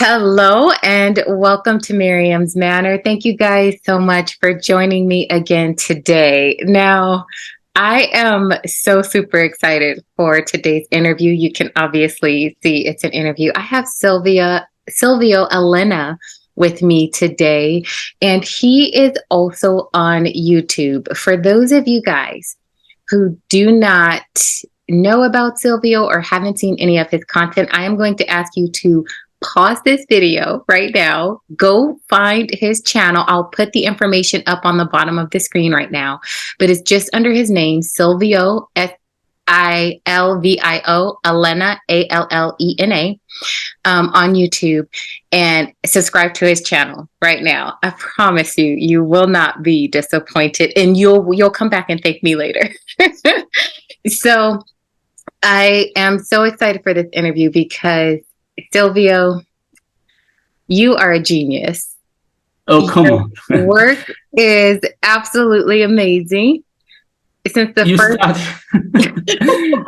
Hello and welcome to Miriam's Manor. Thank you guys so much for joining me again today. Now, I am so super excited for today's interview. You can obviously see it's an interview. I have Silvio Allena with me today, and he is also on YouTube. For those of you guys who do not know about Silvio or haven't seen any of his content, I am going to ask you to pause this video right now, go find his channel. I'll put the information up on the bottom of the screen right now, but it's just under his name, Silvio, Silvio, Allena, Allena, on YouTube, and subscribe to his channel right now. I promise you, you will not be disappointed, and you'll come back and thank me later. So I am so excited for this interview because Silvio, you are a genius. Oh, come Your on. work is absolutely amazing. Since the You first start.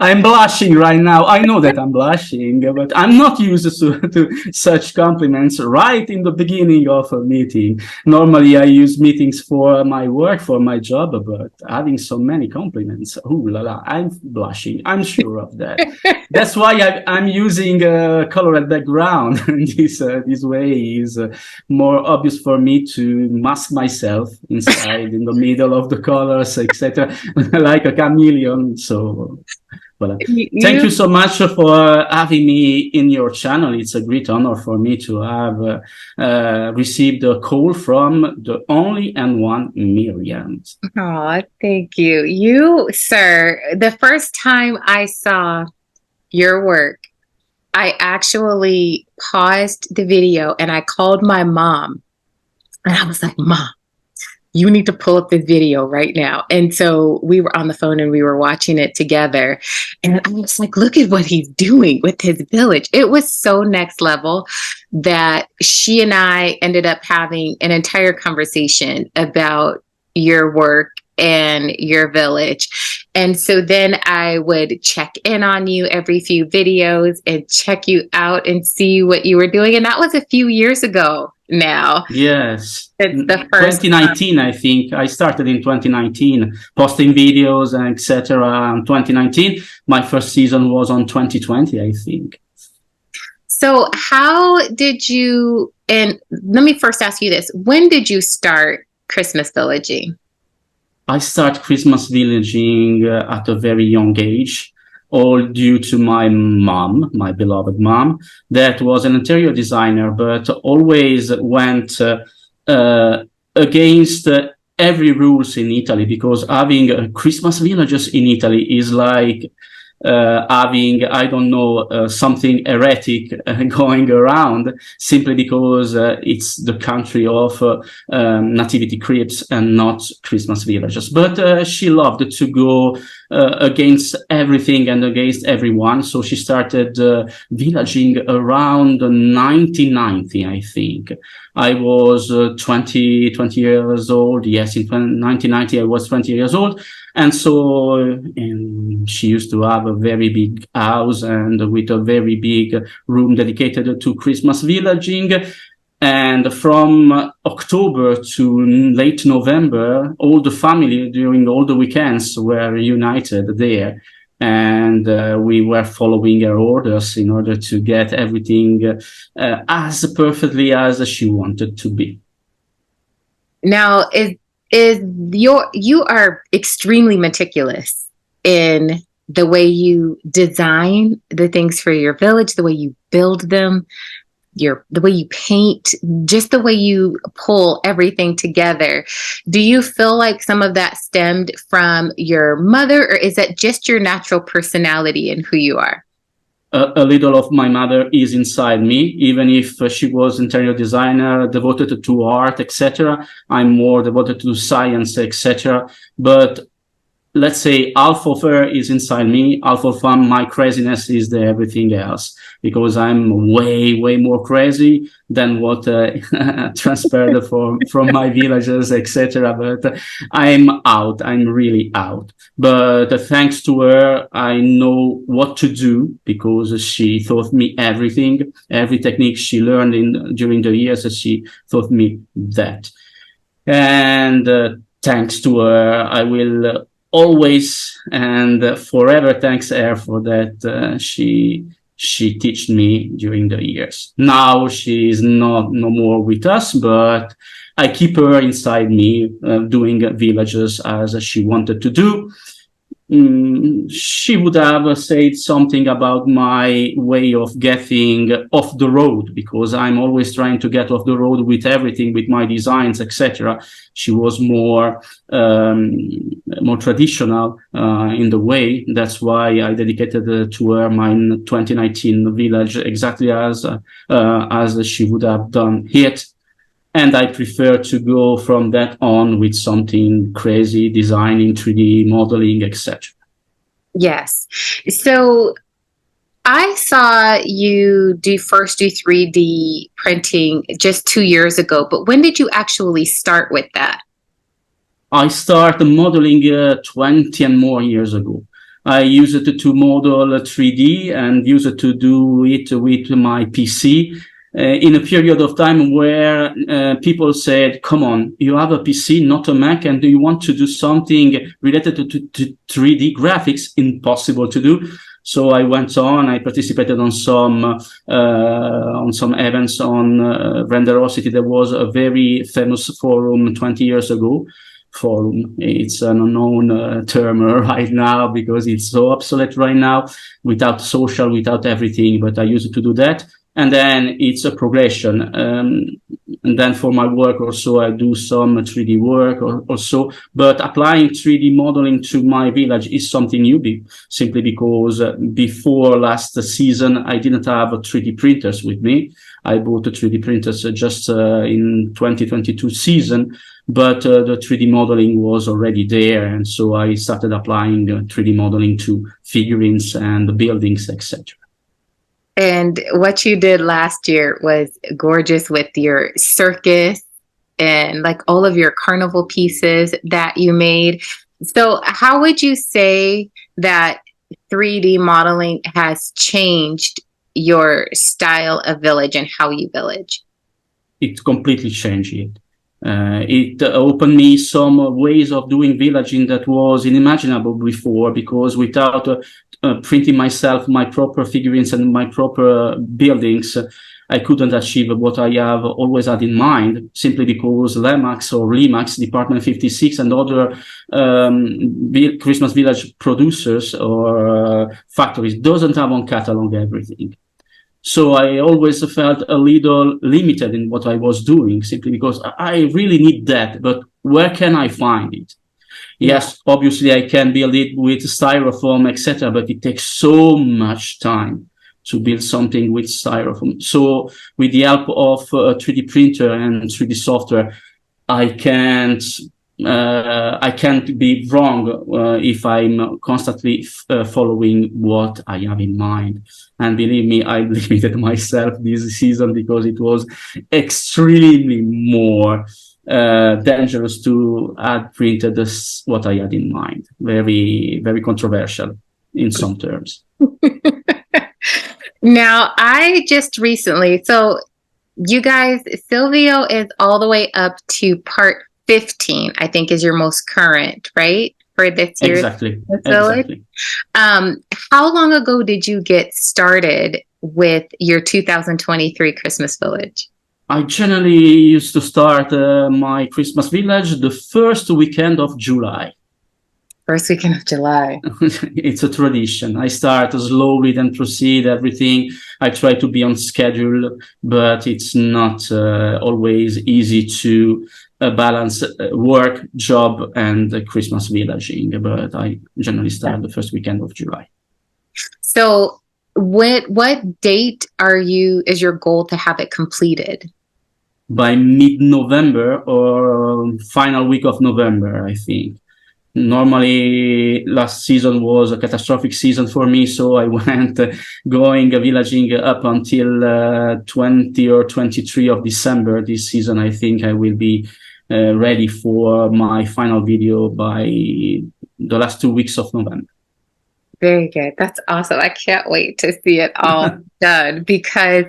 I'm blushing right now. I know that I'm blushing, but I'm not used to such compliments right in the beginning of a meeting. Normally, I use meetings for my work, for my job, but having so many compliments, ooh la la, I'm blushing. I'm sure of that. That's why I'm using a colored background. This way is more obvious for me to mask myself inside in the middle of the colors, etc. Like a chameleon. So, well, thank you you so much for having me in your channel. It's a great honor for me to have received a call from the only and one Miriam. Oh, thank you. You, sir, the first time I saw your work, I actually paused the video and I called my mom and I was like, Mom, you need to pull up this video right now. And so we were on the phone and we were watching it together. And I was like, look at what he's doing with his village. It was so next level that she and I ended up having an entire conversation about your work and your village. And so then I would check in on you every few videos and check you out and see what you were doing. And that was a few years ago now. Yes, It's the first 2019, I think. I started in 2019, posting videos and etc. In 2019, my first season was on 2020, I think. So how did you, and let me first ask you this, when did you start Christmas villaging? I started Christmas villaging at a very young age, all due to my mom, my beloved mom, that was an interior designer, but always went against every rules in Italy, because having Christmas villages in Italy is like having, I don't know, something heretic going around, simply because it's the country of nativity cribs and not Christmas villages. But she loved to go against everything and against everyone. So she started villaging around 1990, I think. I was 20 years old. Yes, in 1990, I was 20 years old. And so she used to have a very big house and with a very big room dedicated to Christmas villaging. And from October to late November, all the family during all the weekends were united there. And we were following her orders in order to get everything as perfectly as she wanted to be. Now, you are extremely meticulous in the way you design the things for your village, the way you build them, the way you paint, just the way you pull everything together. Do you feel like some of that stemmed from your mother, or is that just your natural personality and who you are? A little of my mother is inside me, even if she was interior designer, devoted to art, etc. I'm more devoted to science, etc. But let's say half of her is inside me, half of my craziness is the everything else, because I'm way more crazy than what transferred from my villagers, etc. But I'm really out. But thanks to her, I know what to do, because she taught me everything, every technique she learned during the years. She taught me that. And thanks to her, I will always and forever thanks her for that. She taught me during the years. Now she is no more with us, but I keep her inside me, doing villages as she wanted to do. She would have said something about my way of getting off the road, because I'm always trying to get off the road with everything, with my designs, etc. She was more traditional in the way. That's why I dedicated to her my 2019 village, exactly as she would have done it. And I prefer to go from that on with something crazy, designing, 3D modeling, etc. Yes. So I saw you first do 3D printing just 2 years ago, but when did you actually start with that? I started modeling 20 and more years ago. I used it to model 3D and used it to do it with my PC. In a period of time where people said, come on, you have a PC, not a Mac, and do you want to do something related to 3D graphics? Impossible to do. So I went on, I participated on some events on Renderosity. There was a very famous forum 20 years ago. Forum, it's an unknown term right now, because it's so obsolete right now, without social, without everything, but I used to do that. And then it's a progression. And then for my work also, I do some 3D work also, but applying 3D modeling to my village is something new, simply because before last season, I didn't have 3D printers with me. I bought the 3D printers just in 2022 season, but the 3D modeling was already there. And so I started applying 3D modeling to figurines and buildings, etc. And what you did last year was gorgeous with your circus and like all of your carnival pieces that you made. So, how would you say that 3D modeling has changed your style of village and how you village? It completely changed it. It opened me some ways of doing villaging that was unimaginable before, because without printing myself my proper figurines and my proper buildings, I couldn't achieve what I have always had in mind, simply because Lemax or Limax, Department 56, and other Christmas village producers or factories doesn't have on catalog everything. So I always felt a little limited in what I was doing, simply because I really need that, but where can I find it? Yes, obviously I can build it with styrofoam, etc., but it takes so much time to build something with styrofoam. So with the help of a 3D printer and 3D software, I can't be wrong if I'm constantly following what I have in mind. And believe me, I limited myself this season because it was extremely more dangerous to add printed what I had in mind. Very, very controversial in some terms. Now, I just recently, so you guys, Silvio is all the way up to part 15, I think is your most current, right? For this year. Exactly. Exactly. How long ago did you get started with your 2023 Christmas Village? I generally used to start my Christmas village the first weekend of July. First weekend of July. It's a tradition. I start slowly, then proceed everything. I try to be on schedule, but it's not always easy to balance work, job, and Christmas villaging. But I generally start the first weekend of July. So what date is your goal to have it completed? By mid-November or final week of November, I think. Normally, last season was a catastrophic season for me, so I went villaging up until 20 or 23 of December. This season, I think I will be ready for my final video by the last 2 weeks of November. Very good. That's awesome. I can't wait to see it all done because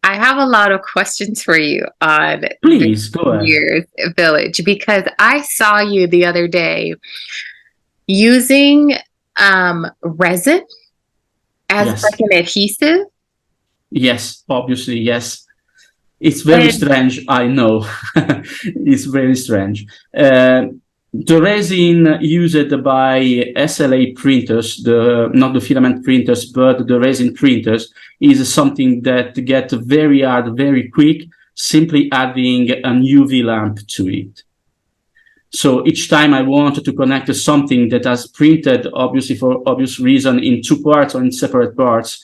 I have a lot of questions for you on this Please go ahead. year's village because I saw you the other day using resin as like Yes, an adhesive. yes, obviously, yes. It's very And strange, I know. It's very strange. The resin used by SLA printers, not the filament printers, but the resin printers, is something that gets very hard very quick, simply adding an UV lamp to it. So each time I want to connect something that has printed, obviously for obvious reason, in two parts or in separate parts,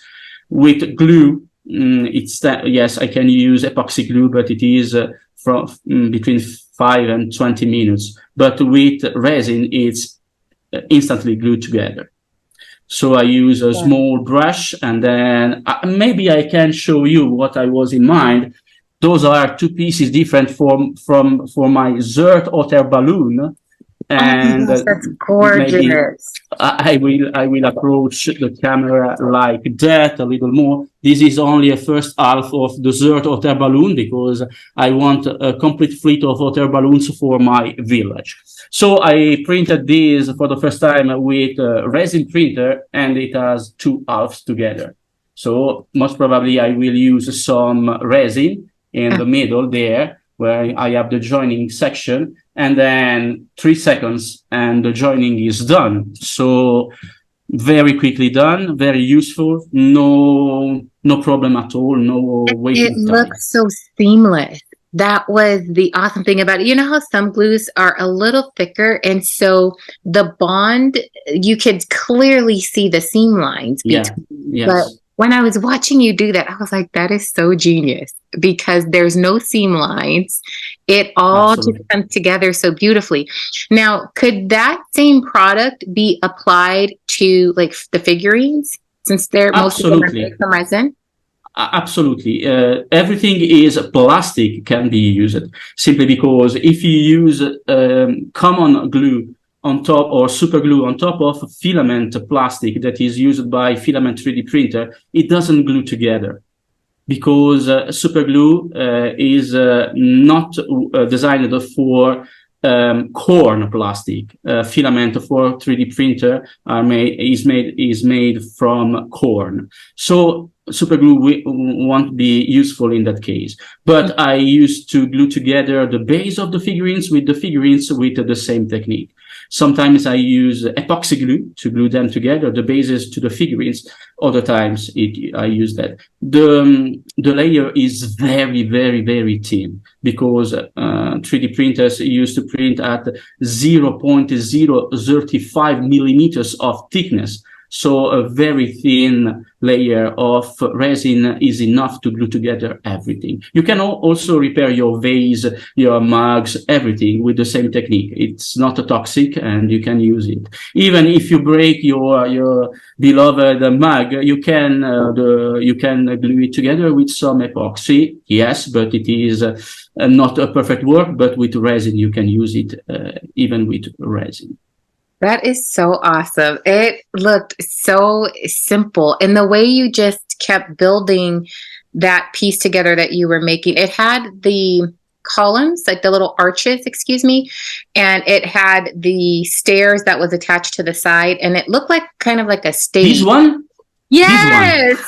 with glue, yes, I can use epoxy glue, but it is from between 5 and 20 minutes. But with resin, it's instantly glued together. So I use a yeah. small brush, and then maybe I can show you what I was in mind. Those are two pieces different for my Zert hot air balloon, Oh my and gosh, that's maybe gorgeous. I will approach the camera like that a little more. This is only a first half of the Zert hot air balloon because I want a complete fleet of hot air balloons for my village. So I printed this for the first time with a resin printer, and it has two halves together. So most probably I will use some resin in the middle there where I have the joining section, and then 3 seconds and the joining is done. So very quickly done, very useful, no problem at all, no It waiting time. looks so seamless. That was the awesome thing about it. You know how some glues are a little thicker, and so the bond, you could clearly see the seam lines Yeah, between. But yes, when I was watching you do that, I was like, that is so genius because there's no seam lines. It all just absolutely. comes together so beautifully. Now, could that same product be applied to like the figurines since they're most of them are made Absolutely. from resin? Absolutely. Everything is plastic can be used simply because if you use common glue on top or super glue on top of filament plastic that is used by filament 3D printer, it doesn't glue together because super glue is not designed for corn plastic. Filament for 3D printer is made from corn. So super glue won't be useful in that case. But I used to glue together the base of the figurines with the same technique. Sometimes I use epoxy glue to glue them together, the bases to the figurines. Other times I use that. The layer is very, very, very thin because 3D printers used to print at 0.035 millimeters of thickness. So a very thin layer of resin is enough to glue together everything. You can also repair your vase, your mugs, everything with the same technique. It's not toxic and you can use it. Even if you break your beloved mug, you can glue it together with some epoxy. Yes, but it is not a perfect work, but with resin you can use it even with resin. That is so awesome. It looked so simple. And the way you just kept building that piece together that you were making, it had the columns, like the little arches, excuse me, and it had the stairs that was attached to the side, and it looked like kind of like a This stage. one? This one. Yes.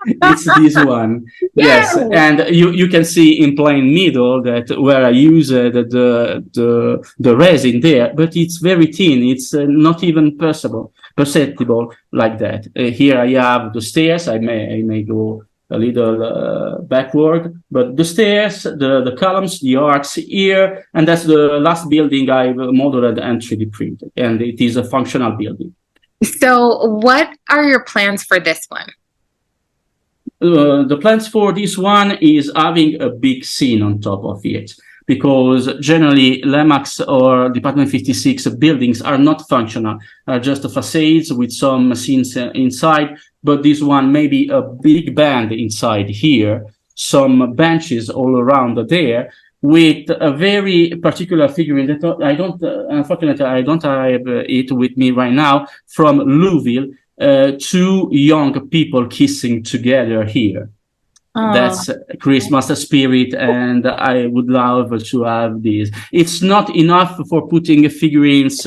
It's this one. Yes, Yes. and you can see in plain middle that where I use the resin there, but it's very thin. It's not even perceptible like that. Here I have the stairs. I may go a little backward, but the stairs, the columns, the arcs here, and that's the last building I've modeled and 3D printed, and it is a functional building. So, what are your plans for this one? The plans for this one is having a big scene on top of it. because generally Lemax or Department 56 buildings are not functional, are just facades with some scenes inside, but this one may be a big band inside here, some benches all around there, with a very particular figurine that I don't, unfortunately, I don't have it with me right now, from Louisville, two young people kissing together here. Oh. That's Christmas spirit, and I would love to have this. It's not enough for putting figurines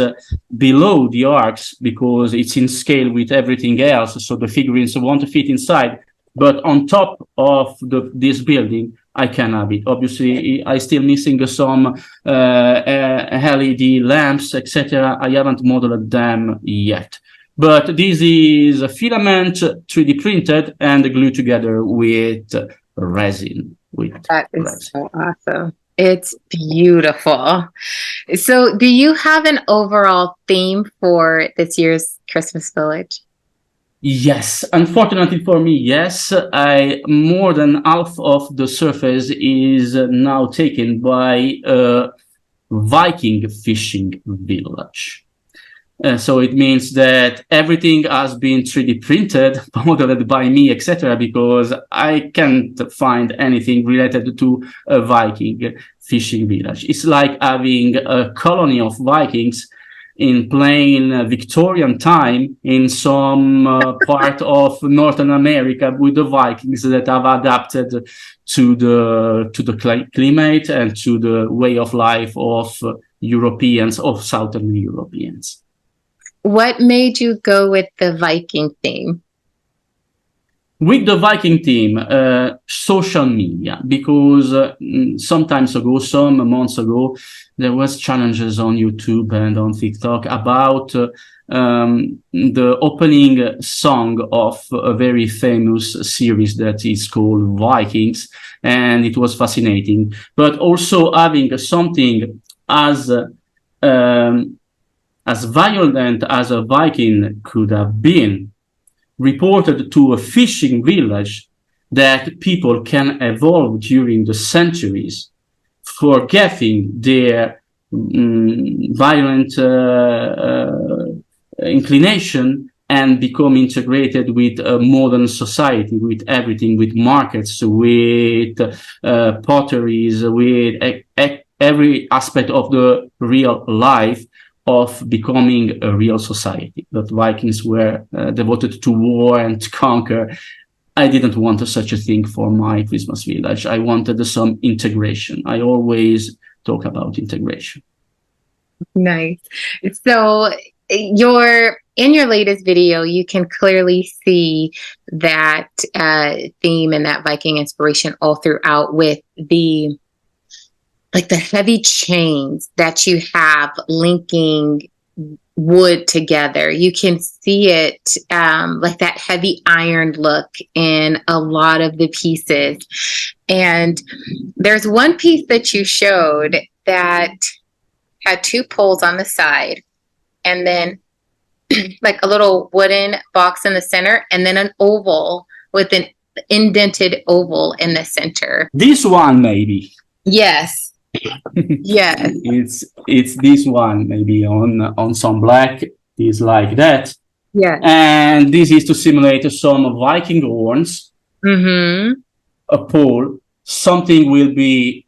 below the arcs because it's in scale with everything else, so the figurines won't fit inside. But on top of this building, I can have it. Obviously, I still missing some LED lamps, etc. I haven't modeled them yet. But this is a filament 3D printed and glued together with resin. That is so awesome. It's beautiful. So do you have an overall theme for this year's Christmas Village? Yes, unfortunately for me, yes. More than half of the surface is now taken by a Viking fishing village. So it means that everything has been 3D printed, modeled by me, etc., because I can't find anything related to a Viking fishing village. It's like having a colony of Vikings in plain Victorian time in some part of Northern America with the Vikings that have adapted to the climate and to the way of life of Europeans, of Southern Europeans. What made you go with the Viking theme? With the Viking theme, social media, because some months ago, there was challenges on YouTube and on TikTok about the opening song of a very famous series that is called Vikings, and it was fascinating. But also having something as violent as a Viking could have been reported to a fishing village, that people can evolve during the centuries, forgetting their violent inclination and become integrated with a modern society, with everything, with markets, with potteries, with every aspect of the real life of becoming a real society. That Vikings were devoted to war and to conquer. I didn't want such a thing for my Christmas village. I wanted some integration. I always talk about integration. Nice. So in your latest video, you can clearly see that theme and that Viking inspiration all throughout, with the heavy chains that you have linking wood together. You can see it like that heavy iron look in a lot of the pieces. And there's one piece that you showed that had two poles on the side, and then like a little wooden box in the center, and then an oval with an indented oval in the center. This one, maybe. Yes. Yes. It's this one, maybe on some black is like that. Yeah. And this is to simulate some Viking horns. Mm-hmm. A pole. Something will be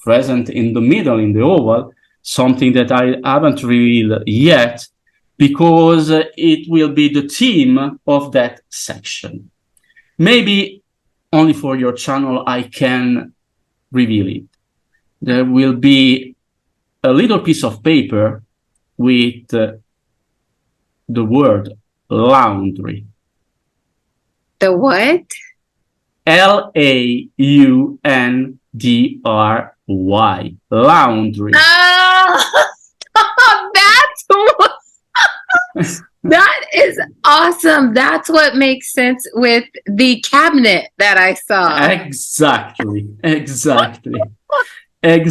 present in the middle, in the oval. Something that I haven't revealed yet, because it will be the theme of that section. Maybe only for your channel I can reveal it. There will be a little piece of paper with the word laundry. The what? Laundry. Laundry. That is awesome. That's what makes sense with the cabinet that I saw. Exactly. Exactly. That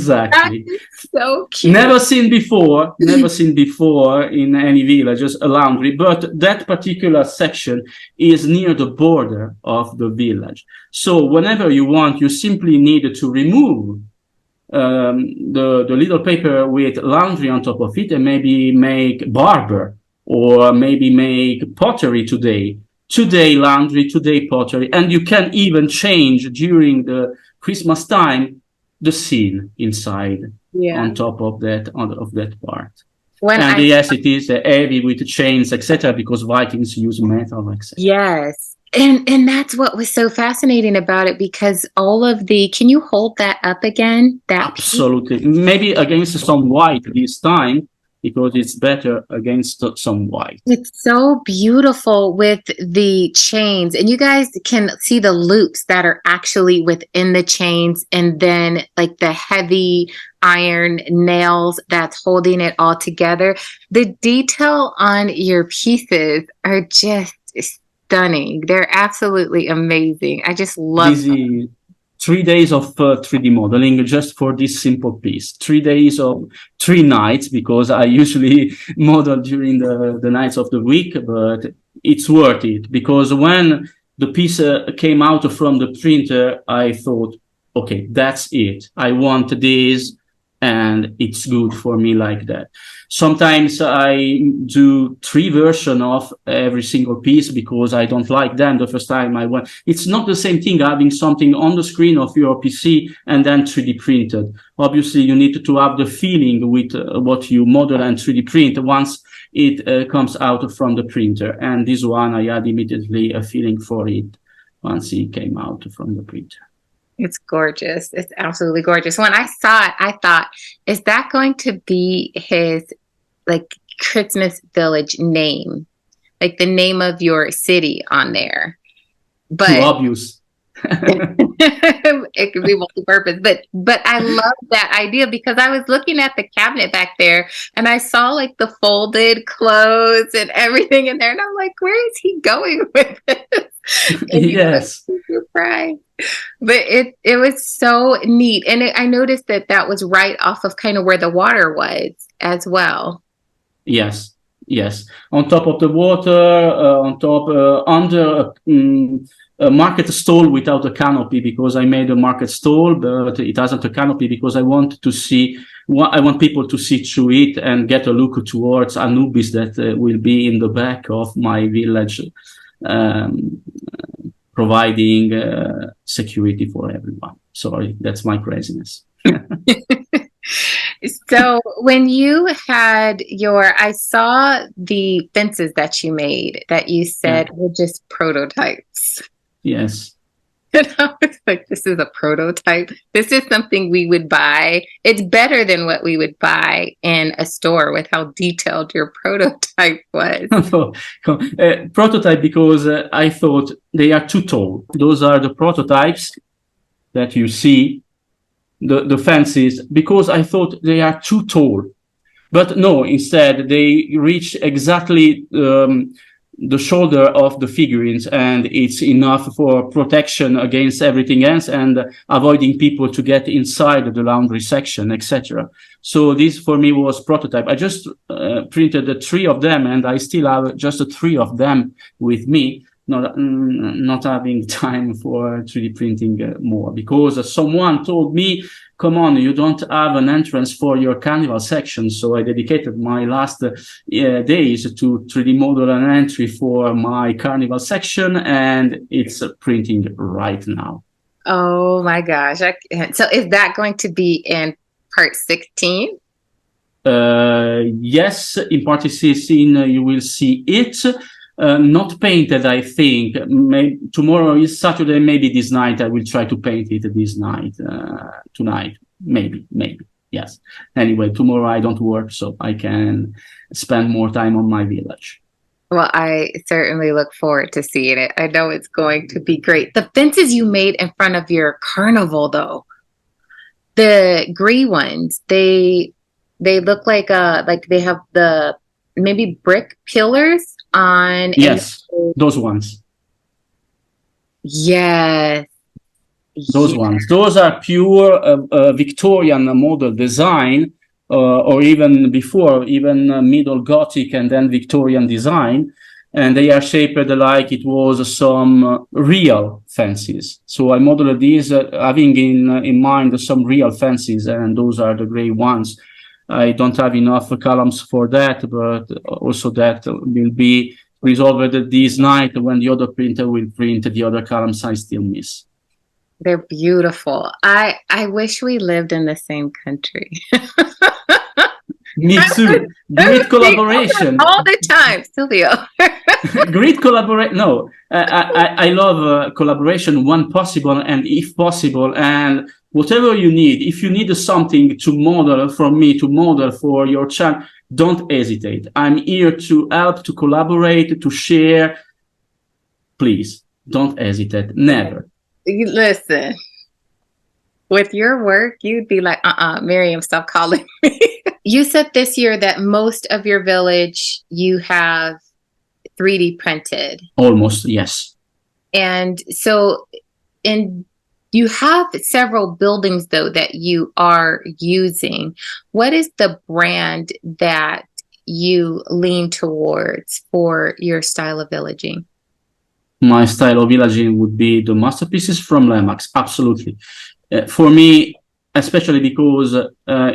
is so cute. Never seen before in any village, just a laundry. But that particular section is near the border of the village. So whenever you want, you simply need to remove the little paper with laundry on top of it, and maybe make barber, or maybe make pottery today. Today laundry, today pottery, and you can even change during the Christmas time the scene inside Yeah. on top of that part. When And I yes, it is heavy with chains, etc., because Vikings use metal, etc. Yes. And that's what was so fascinating about it, because all of the, can you hold that up again? That piece? Absolutely. Maybe against some white this time, because it's better against some white. It's so beautiful with the chains, and you guys can see the loops that are actually within the chains, and then like the heavy iron nails that's holding it all together. The detail on your pieces are just stunning. They're absolutely amazing. I just love This is 3 days of 3D modeling just for this simple piece. 3 days of 3 nights, because I usually model during the nights of the week, but it's worth it, because when the piece came out from the printer, I thought, okay, that's it. I want this, and it's good for me like that. Sometimes I do 3 versions of every single piece because I don't like them the first time I went. It's not the same thing having something on the screen of your PC and then 3D printed. Obviously, you need to have the feeling with what you model and 3D print once it comes out from the printer. And this one, I had immediately a feeling for it once it came out from the printer. It's gorgeous. It's absolutely gorgeous. When I saw it, I thought, is that going to be his like Christmas village name? Like the name of your city on there. Too But obvious. it could be multi-purpose. But I love that idea, because I was looking at the cabinet back there and I saw like the folded clothes and everything in there, and I'm like, where is he going with this? Yes. Surprised. But it was so neat, and I noticed that was right off of kind of where the water was as well. Yes, yes. On top of the water, on top under a market stall without a canopy, because I made a market stall, but it hasn't a canopy because I want to see. I want people to see through it and get a look towards Anubis that will be in the back of my village. Providing security for everyone. Sorry, that's my craziness. So when you had I saw the fences that you made that you said were just prototypes. Yes. And I was like, this is a prototype. This is something we would buy. It's better than what we would buy in a store with how detailed your prototype was. Prototype, because I thought they are too tall. Those are the prototypes that you see, the fences, because I thought they are too tall. But no, instead, they reach exactly the shoulder of the figurines, and it's enough for protection against everything else and avoiding people to get inside the laundry section, etc. So this for me was prototype. I just printed the 3 of them, and I still have just 3 of them with me, not having time for 3D printing more, because someone told me, come on, you don't have an entrance for your carnival section. So I dedicated my last days to 3D model an entry for my carnival section, and it's printing right now. Oh my gosh. So is that going to be in part 16? Yes, in part 16 you will see it. Not painted, I think. Tomorrow is Saturday, maybe this night I will try to paint it this night, tonight, maybe, yes. Anyway, tomorrow I don't work, so I can spend more time on my village. Well, I certainly look forward to seeing it. I know it's going to be great. The fences you made in front of your carnival, though, the green ones, they look like they have the maybe brick pillars on. Yes, those ones. Yes. Those ones. Those are pure Victorian model design, or even before, even Middle Gothic and then Victorian design. and they are shaped like it was some real fences. So I modeled these having in mind some real fences, and those are the gray ones. I don't have enough columns for that, but also that will be resolved this night when the other printer will print the other columns I still miss. They're beautiful. I wish we lived in the same country. Me too. Great collaboration. All the time, Silvio. Great collaboration. No, I love collaboration when possible and if possible. And whatever you need, if you need something to model from me, to model for your child, don't hesitate. I'm here to help, to collaborate, to share. Please don't hesitate. Never. Listen, with your work, you'd be like, Miriam, stop calling me. You said this year that most of your village you have 3D printed. Almost, yes. And so you have several buildings though that you are using. What is the brand that you lean towards for your style of villaging? My style of villaging would be the masterpieces from Lemax, absolutely. For me, especially because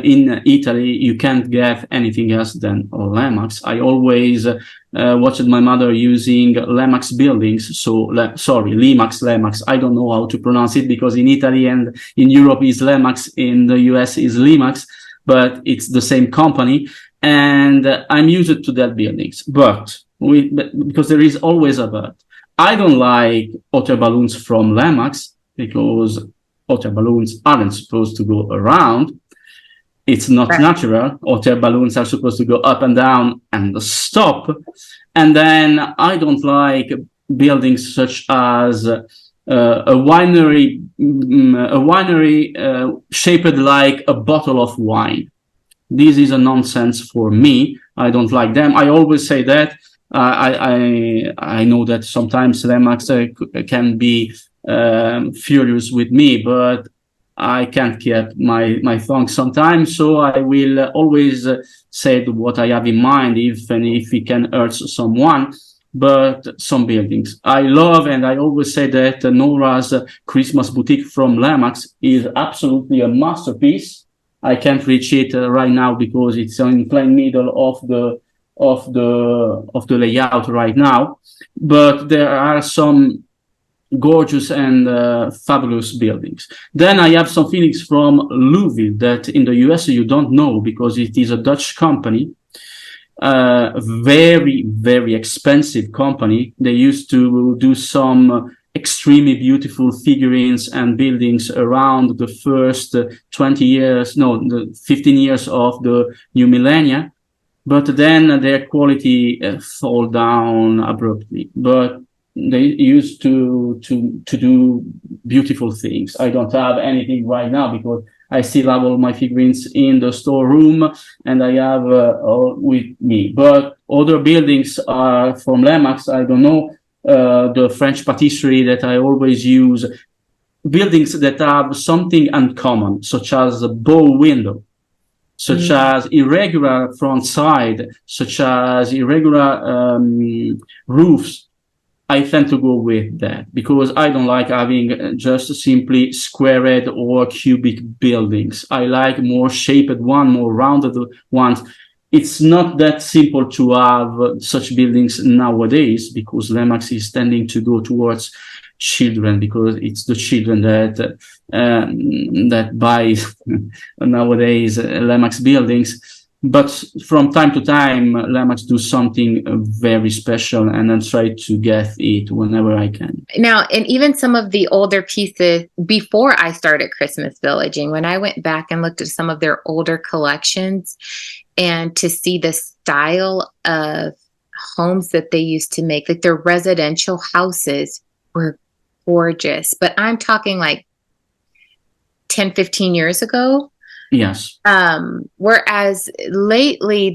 in Italy, you can't get anything else than Lemax. I always watched my mother using Lemax buildings. So, Lemax. I don't know how to pronounce it because in Italy and in Europe is Lemax, in the US is Lemax, but it's the same company. And I'm used to that buildings. But because there is always a but. I don't like hot air balloons from Lemax because hot air balloons aren't supposed to go around. It's not natural. Hot air balloons are supposed to go up and down and stop. And then I don't like buildings such as a winery shaped like a bottle of wine. This is a nonsense for me. I don't like them. I always say that. I know that sometimes Lemax can be furious with me, but I can't keep my tongue sometimes. So I will always say what I have in mind, even if it can hurt someone. But some buildings I love, and I always say that Nora's Christmas boutique from Lemax is absolutely a masterpiece. I can't reach it right now because it's in plain middle of the layout right now, but there are some gorgeous and fabulous buildings. Then I have some feelings from Louisville that in the US you don't know because it is a Dutch company, very, very expensive company. They used to do some extremely beautiful figurines and buildings around the first the 15 years of the new millennia. But then their quality fall down abruptly. But they used to do beautiful things. I don't have anything right now because I still have all my figurines in the storeroom and I have all with me. But other buildings are from Lemax. I don't know, the French patisserie that I always use. Buildings that have something uncommon, such as a bow window, such as irregular front side, such as irregular roofs. I tend to go with that because I don't like having just simply squared or cubic buildings. I like more shaped one, more rounded ones. It's not that simple to have such buildings nowadays because Lemax is tending to go towards children because it's the children that buy nowadays Lemax buildings. But from time to time, Lemax do something very special, and I try to get it whenever I can. Now, and even some of the older pieces before I started Christmas Villaging, when I went back and looked at some of their older collections, and to see the style of homes that they used to make, like their residential houses were gorgeous. But I'm talking like 10, 15 years ago. Yes. Whereas lately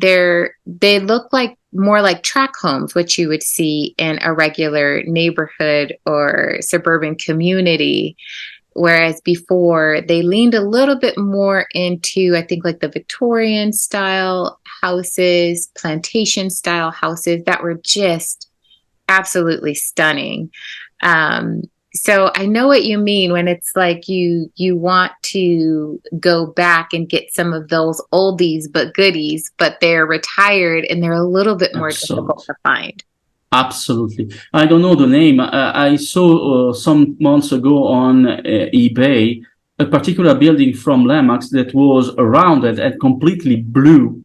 they look like more like tract homes, which you would see in a regular neighborhood or suburban community. Whereas before they leaned a little bit more into, I think, like the Victorian style houses, plantation style houses that were just absolutely stunning. Um, so I know what you mean when it's like you want to go back and get some of those oldies but goodies, but they're retired and they're a little bit more difficult Absolutely. to find. Absolutely. I don't know the name. I saw some months ago on eBay a particular building from Lemax that was rounded and completely blue.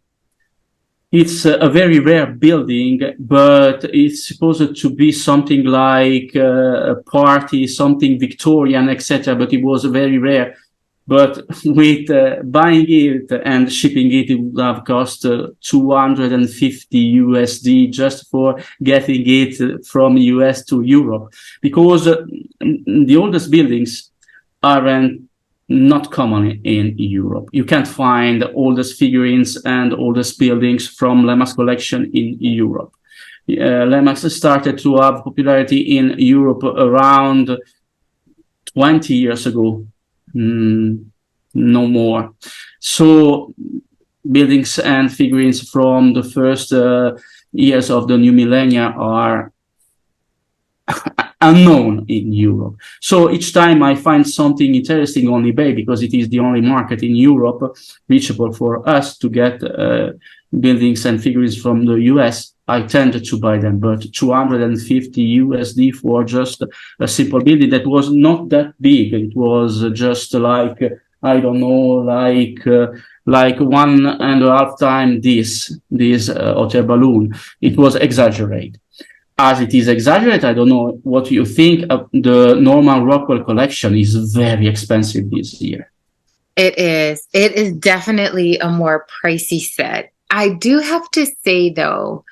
It's a very rare building, but it's supposed to be something like a party, something Victorian, etc. But it was very rare. But with buying it and shipping it, it would have cost 250 USD just for getting it from US to Europe. Because the oldest buildings aren't not common in Europe. You can't find oldest figurines and oldest buildings from Lemax collection in Europe. Lemax started to have popularity in Europe around 20 years ago. No more. So buildings and figurines from the first years of the new millennia are unknown in Europe. So each time I find something interesting on eBay, because it is the only market in Europe reachable for us to get buildings and figurines from the US, I tend to buy them. But 250 USD for just a simple building that was not that big. It was just like, I don't know, like 1.5 times this hotel balloon. It was exaggerated. As it is exaggerated, I don't know what you think. The Norman Rockwell collection is very expensive this year. It is. It is definitely a more pricey set. I do have to say though,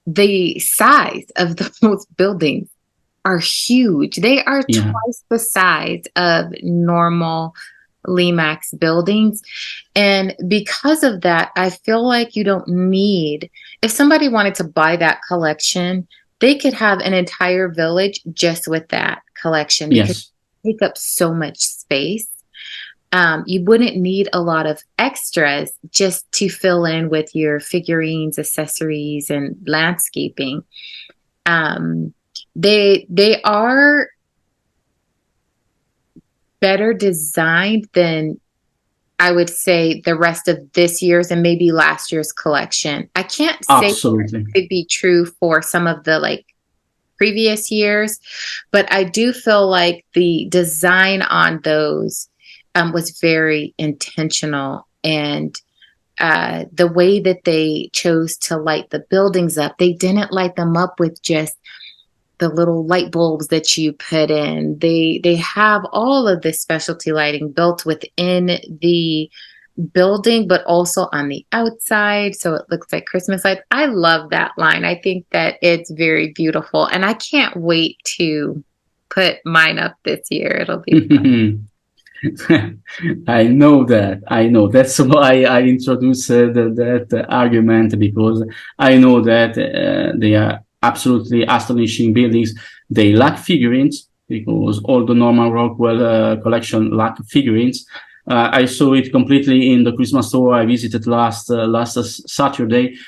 the size of those buildings are huge. They are Yeah. twice the size of normal Lemax buildings. And because of that, I feel like you don't need, if somebody wanted to buy that collection, they could have an entire village just with that collection because Yes. they take up so much space. You wouldn't need a lot of extras just to fill in with your figurines, accessories, and landscaping. Um, they are better designed than I would say the rest of this year's and maybe last year's collection. I can't say that Absolutely. it could be true for some of the like previous years, but I do feel like the design on those was very intentional and the way that they chose to light the buildings up, they didn't light them up with just the little light bulbs that you put in. They have all of this specialty lighting built within the building, but also on the outside. So it looks like Christmas lights. I love that line. I think that it's very beautiful. And I can't wait to put mine up this year. It'll be fun. I know that. I know. That's why I introduced that argument, because I know that they are absolutely astonishing buildings. They lack figurines because all the Norman Rockwell collection lack figurines. I saw it completely in the Christmas store I visited last Saturday.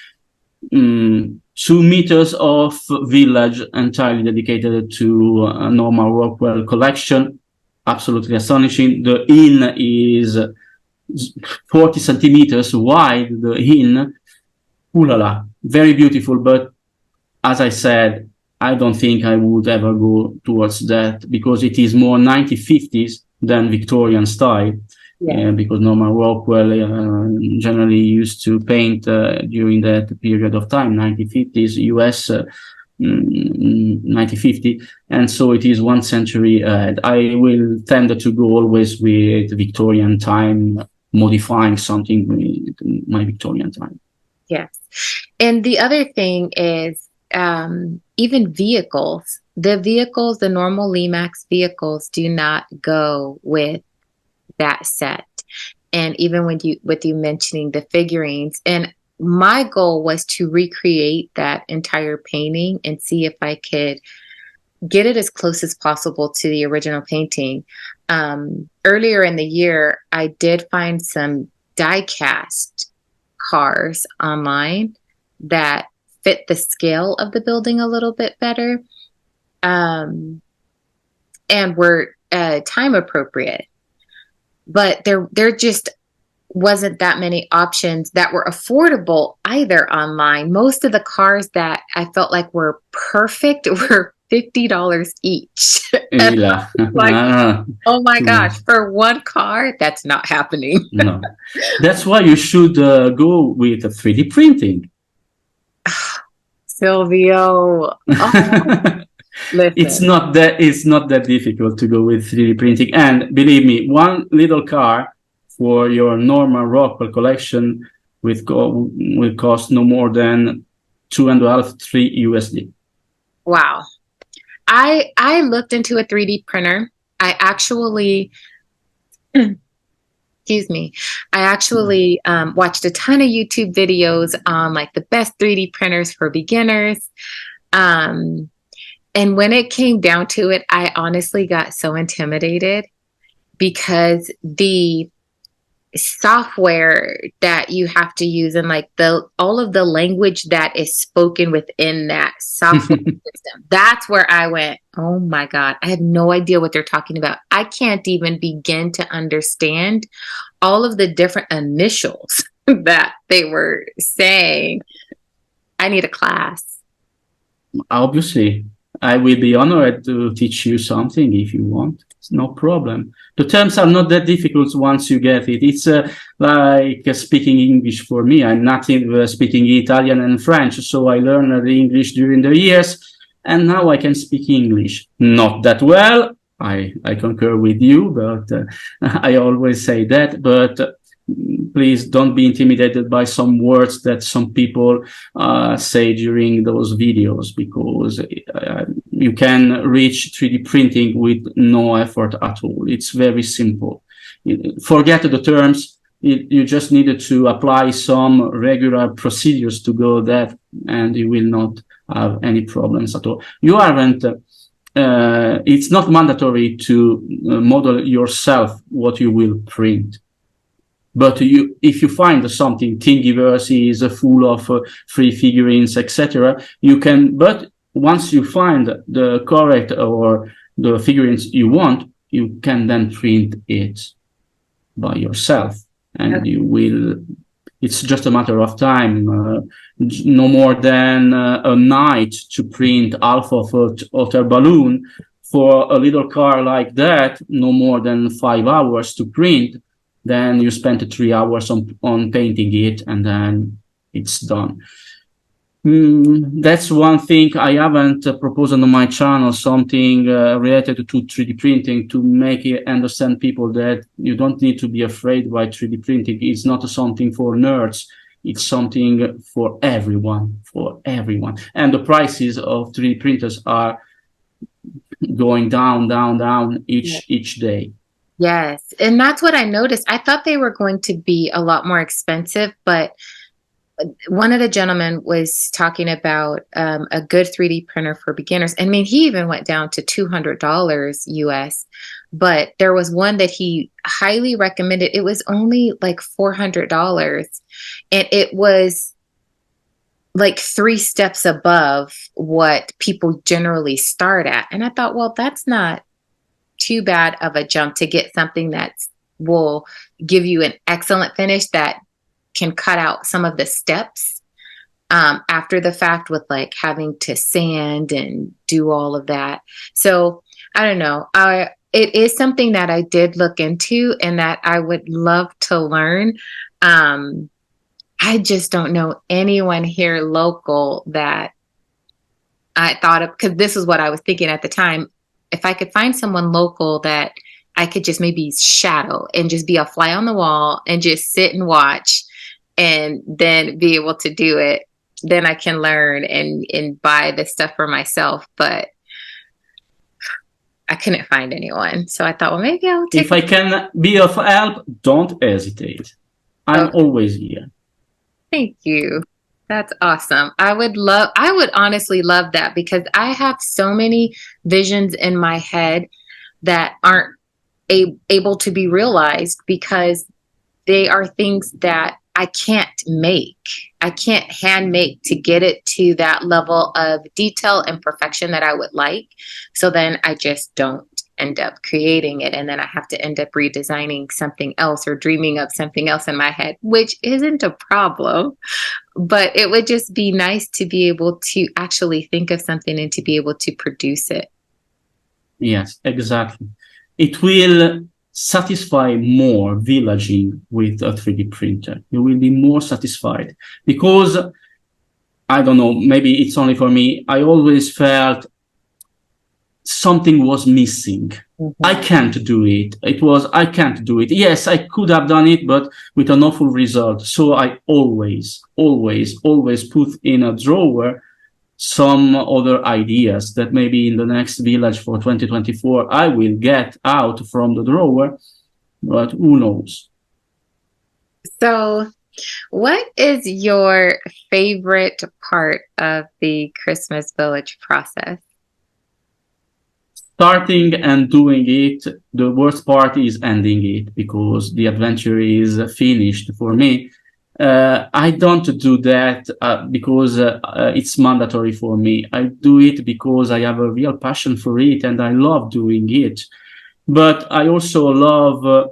2 meters of village entirely dedicated to Norman Rockwell collection. Absolutely astonishing. The inn is 40 centimeters wide. The inn, ooh la la, very beautiful. But as I said, I don't think I would ever go towards that because it is more 1950s than Victorian style. Yeah. Because Norman Rockwell generally used to paint during that period of time, 1950s US. 1950, and so it is 1 century ahead. I will tend to go always with Victorian time, modifying something with my Victorian time. Yes. And the other thing is even vehicles. The normal Lemax vehicles do not go with that set. And even with you mentioning the figurines, and my goal was to recreate that entire painting and see if I could get it as close as possible to the original painting. Earlier in the year, I did find some die cast cars online that fit the scale of the building a little bit better, and were time appropriate. But there just wasn't that many options that were affordable either online. Most of the cars that I felt like were perfect were $50 each. And Yeah. like, oh my Too gosh, much. for one car, that's not happening. No. That's why you should go with 3D printing. Silvio, oh, listen. It's not that difficult to go with 3D printing. And believe me, one little car for your normal Rockwell collection will cost no more than 2.5, $3. Wow. I looked into a 3D printer. I actually excuse me. I actually watched a ton of YouTube videos on like the best 3D printers for beginners. Um, and when it came down to it, I honestly got so intimidated because the software that you have to use and like the all of the language that is spoken within that software system, that's where I went, oh my god, I have no idea what they're talking about. I can't even begin to understand all of the different initials that they were saying. I need a class. Obviously, I will be honored to teach you something if you want. It's no problem. The terms are not that difficult once you get it. It's like speaking English for me. I'm native speaking Italian and French, so I learned the English during the years, and now I can speak English. Not that well. I concur with you, but I always say that. But please don't be intimidated by some words that some people say during those videos, because you can reach 3D printing with no effort at all. It's very simple. Forget the terms. You just needed to apply some regular procedures to go that, and you will not have any problems at all. You aren't. It's not mandatory to model yourself what you will print. But if you find something, Thingiverse is full of free figurines, etc., you can. But once you find the correct or the figurines you want, you can then print it by yourself, and Okay. you will. It's just a matter of time. No more than a night to print half of a water balloon. For a little car like that, no more than 5 hours to print. Then you spend 3 hours on painting it, and then it's done. That's one thing I haven't proposed on my channel, something related to 3D printing, to make it understand people that you don't need to be afraid by 3D printing. It's not something for nerds. It's something for everyone, And the prices of 3D printers are going down each day. Yes. And that's what I noticed. I thought they were going to be a lot more expensive, but one of the gentlemen was talking about a good 3D printer for beginners. I mean, he even went down to $200 US, but there was one that he highly recommended. It was only like $400, and it was like 3 steps above what people generally start at. And I thought, well, that's not too bad of a jump to get something that will give you an excellent finish that can cut out some of the steps after the fact, with like having to sand and do all of that. So I don't know. It is something that I did look into and that I would love to learn. I just don't know anyone here local that I thought of, because this is what I was thinking at the time. If I could find someone local that I could just maybe shadow and just be a fly on the wall and just sit and watch and then be able to do it, then I can learn and buy the stuff for myself. But I couldn't find anyone. So I thought, well, maybe I'll take. If I can be of help, don't hesitate. I'm always here. Thank you. That's awesome. I would honestly love that, because I have so many visions in my head that aren't able to be realized because they are things that I can't make. I can't hand make to get it to that level of detail and perfection that I would like. So then I just don't end up creating it. And then I have to end up redesigning something else or dreaming up something else in my head, which isn't a problem. But it would just be nice to be able to actually think of something and to be able to produce it. Yes, exactly. It will satisfy more villaging with a 3D printer. You will be more satisfied because I don't know, maybe it's only for me. I always felt something was missing. Mm-hmm. I can't do it. I can't do it. Yes, I could have done it, but with an awful result. So I always put in a drawer some other ideas that maybe in the next village for 2024 I will get out from the drawer, but who knows? So, what is your favorite part of the Christmas village process? Starting and doing it. The worst part is ending it because the adventure is finished for me. I don't do that because it's mandatory for me. I do it because I have a real passion for it and I love doing it. But I also love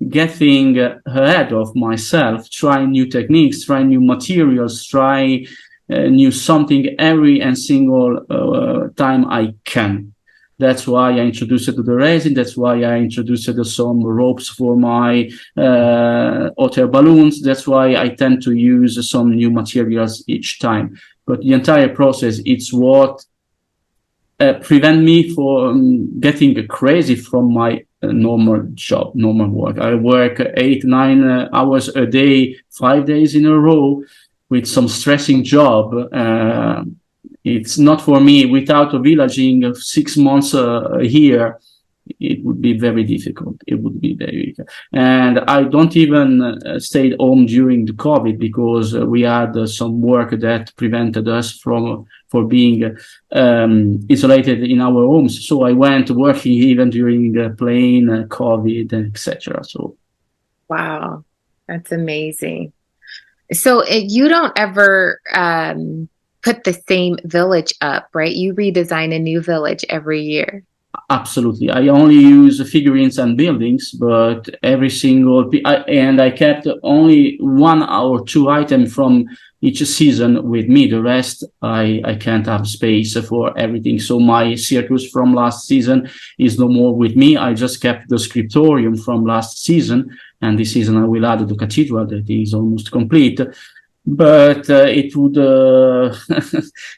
getting ahead of myself, trying new techniques, trying new materials, try new something every and single time I can. That's why I introduced it to the resin. That's why I introduced some ropes for my hot air balloons. That's why I tend to use some new materials each time. But the entire process, it's what prevent me from getting crazy from my normal job, normal work. I work 8-9 hours a day, 5 days in a row with some stressing job. It's not for me. Without a villaging of 6 months here, it would be very difficult. It would be very difficult. And I don't even stay home during the COVID because we had some work that prevented us for being isolated in our homes. So I went working even during plain COVID, etc. So, wow, that's amazing. So you don't ever put the same village up, right? You redesign a new village every year. Absolutely. I only use figurines and buildings, but every single, and I kept only 1 or 2 items from each season with me. The rest, I can't have space for everything. So my circus from last season is no more with me. I just kept the scriptorium from last season. And this season I will add the cathedral that is almost complete. But it would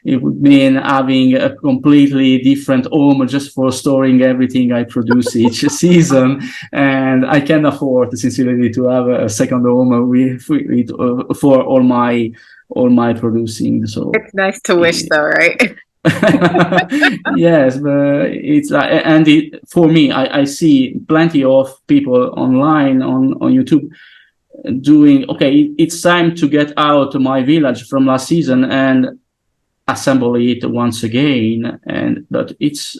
it would mean having a completely different home just for storing everything I produce each season, and I can afford sincerely to have a second home for all my producing. So it's nice to wish, though, right? Yes, but it's like, and for me, I see plenty of people online on YouTube doing, okay, it's time to get out my village from last season and assemble it once again, but it's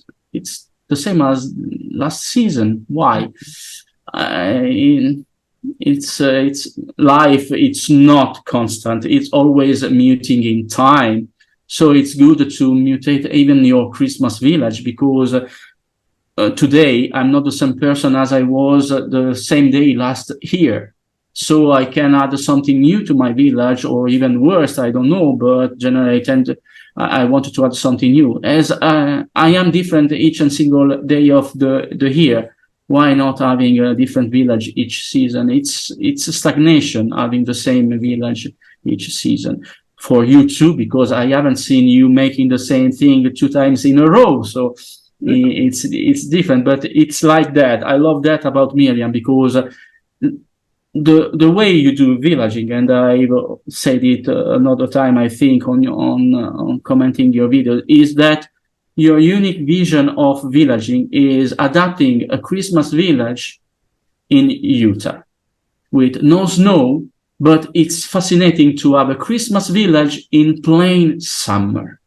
the same as last season. Why? It's life. It's not constant. It's always muting in time. So it's good to mutate even your Christmas village because today I'm not the same person as I was the same day last year. So I can add something new to my village, or even worse, I don't know, but generally I wanted to add something new. As I am different each and single day of the year, why not having a different village each season? It's a stagnation having the same village each season. For you too, because I haven't seen you making the same thing 2 times in a row. So it's different, but it's like that. I love that about Miriam because the way you do villaging, and I've said it another time, I think, on commenting your video, is that your unique vision of villaging is adapting a Christmas village in Utah with no snow, but it's fascinating to have a Christmas village in plain summer.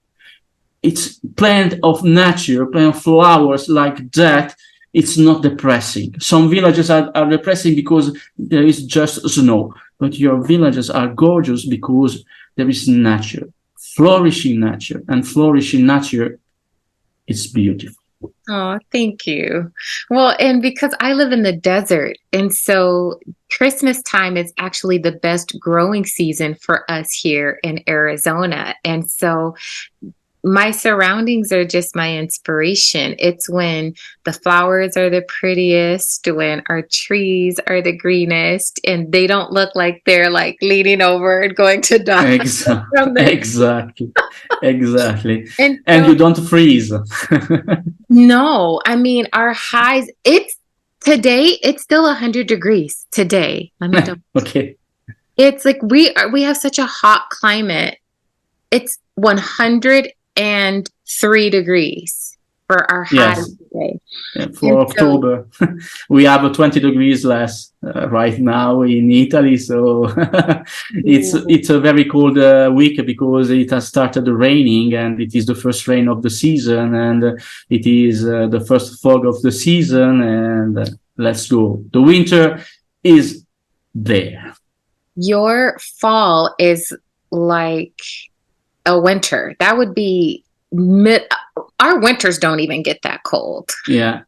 It's plant of nature, plant of flowers like that. It's not depressing. Some villages are depressing because there is just snow. but your villages are gorgeous because there is nature, flourishing nature, and flourishing nature is beautiful. Oh, thank you. Well, and because I live in the desert, and so Christmas time is actually the best growing season for us here in Arizona. And so my surroundings are just my inspiration. It's when the flowers are the prettiest, when our trees are the greenest, and they don't look like they're like leaning over and going to die from the Exactly, exactly. and And so you don't freeze. no, I mean our highs. It's today. It's still 100 degrees today. Let me double. Okay. It's like we have such a hot climate. It's 103 degrees for our high Yes. today. For October, we have 20 degrees less right now in Italy, so it's a very cold week because it has started raining and it is the first rain of the season and it is the first fog of the season and let's go. The winter is there. Your fall is like a winter. That would be our winters don't even get that cold. Yeah,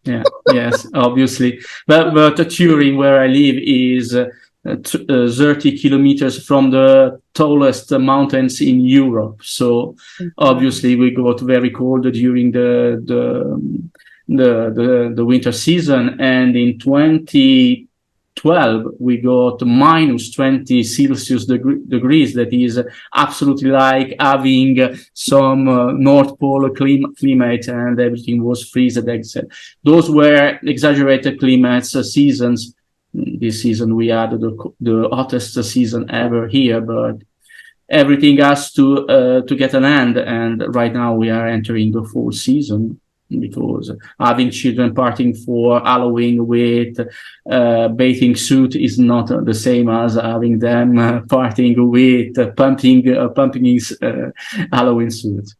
yes, obviously. But Turin, where I live, is 30 kilometers from the tallest mountains in Europe. So obviously we got very cold during the winter season, and in 2012 we got minus 20 Celsius degrees. That is absolutely like having some North Pole climate and everything was freezing. Those were exaggerated climates, seasons. This season we had the hottest season ever here, but everything has to get an end. And right now we are entering the fall season, because having children partying for Halloween with bathing suit is not the same as having them partying with pumping Halloween suit.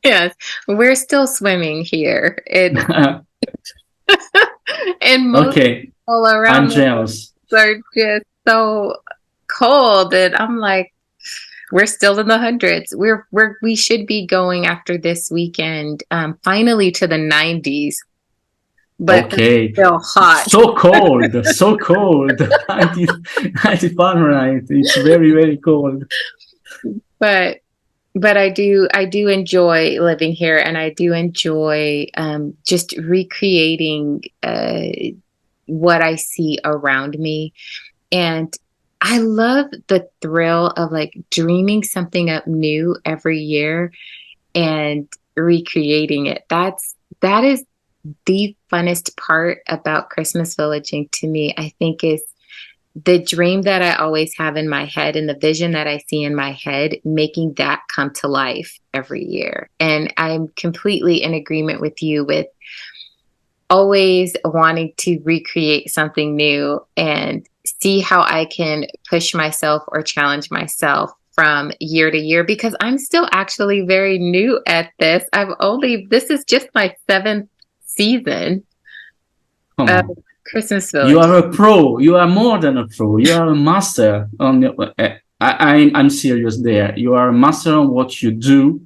Yes, we're still swimming here. And most Okay, people around I'm jealous. are just so cold, and I'm like, we're still in the hundreds. We should be going after this weekend, finally to the 90s, but Okay, still hot. so cold, so cold. 90 Fahrenheit. It's very, very cold. But I do enjoy living here, and I do enjoy just recreating what I see around me. And I love the thrill of like dreaming something up new every year and recreating it. That is the funnest part about Christmas villaging to me, I think, is the dream that I always have in my head and the vision that I see in my head, making that come to life every year. And I'm completely in agreement with you with always wanting to recreate something new and see how I can push myself or challenge myself from year to year, because I'm still actually very new at this. This is just my 7th season of Christmas Village. You are a pro. You are more than a pro. You are a master on I'm serious there. You are a master on what you do,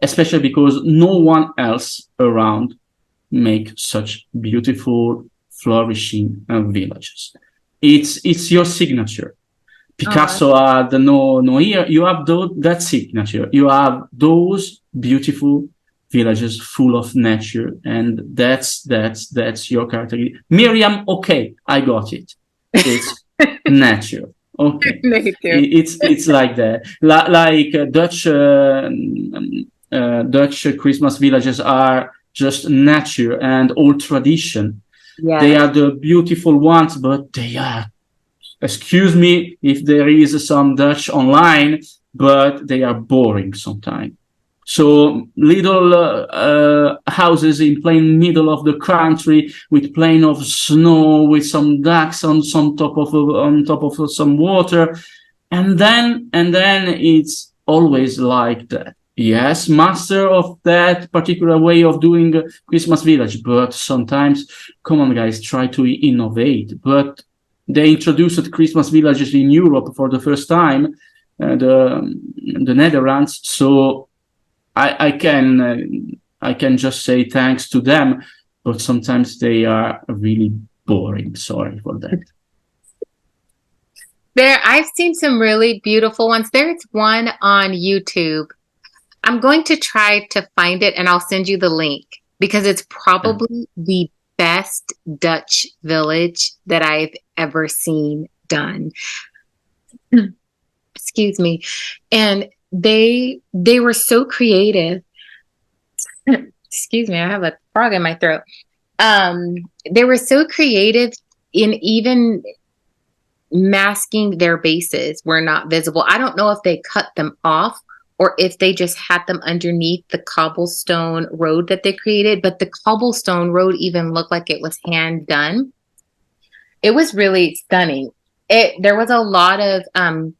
especially because no one else around make such beautiful, flourishing villages. It's your signature. Picasso had no here. You have that signature. You have those beautiful villages full of nature, and that's your character. Miriam, okay, I got it. It's nature. Okay, it's like that. Like Dutch Christmas villages are just nature and old tradition. Yes. They are the beautiful ones, but they are, excuse me if there is some Dutch online, but they are boring sometimes. So little houses in plain middle of the country with plain of snow, with some ducks on top of some water, and then it's always like that. Yes, master of that particular way of doing Christmas village, but sometimes, come on guys, try to innovate. But they introduced Christmas villages in Europe for the first time, the Netherlands. So I can just say thanks to them, but sometimes they are really boring. Sorry for that. I've seen some really beautiful ones. There's one on YouTube. I'm going to try to find it and I'll send you the link because it's probably the best Dutch village that I've ever seen done. Excuse me. And they were so creative. Excuse me, I have a frog in my throat. They were so creative in even masking their bases were not visible. I don't know if they cut them off or if they just had them underneath the cobblestone road that they created, but the cobblestone road even looked like it was hand done. It was really stunning. There was a lot of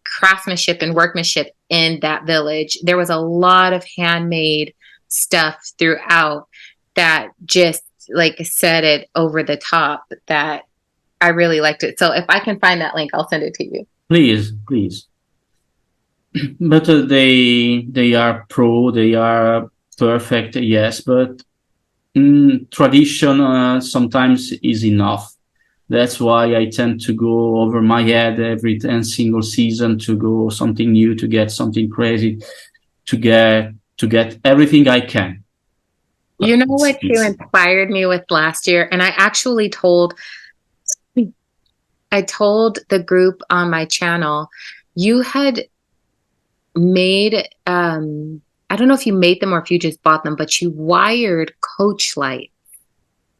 craftsmanship and workmanship in that village. There was a lot of handmade stuff throughout that just like set it over the top, that I really liked it. So if I can find that link, I'll send it to you. Please. But they are they are perfect, yes, but tradition sometimes is enough. That's why I tend to go over my head every single season to go something new, to get something crazy, to get everything I can. You know what you inspired me with last year? And I told the group on my channel, you had made, I don't know if you made them or if you just bought them, but you wired coach lights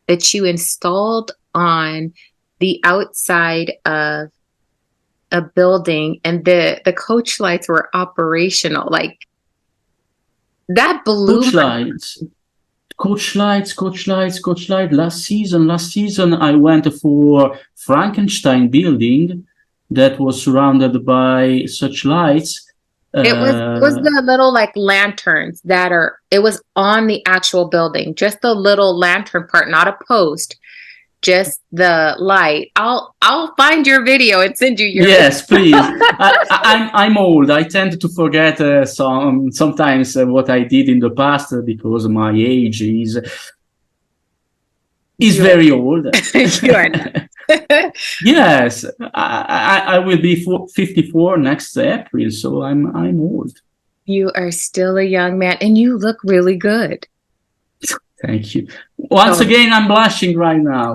that you installed on the outside of a building, and the coach lights were operational. Like that blew Coach lights. Last season, I went for Frankenstein building that was surrounded by such lights. It was the little like lanterns it was on the actual building, just the little lantern part, not a post, just the light. I'll find your video and send you your Yes, please. I'm old. I tend to forget sometimes what I did in the past because my age is very old. You are not. Yes, I will be 54 next April, so I'm old. You are still a young man, and you look really good. Thank you. Once again, I'm blushing right now.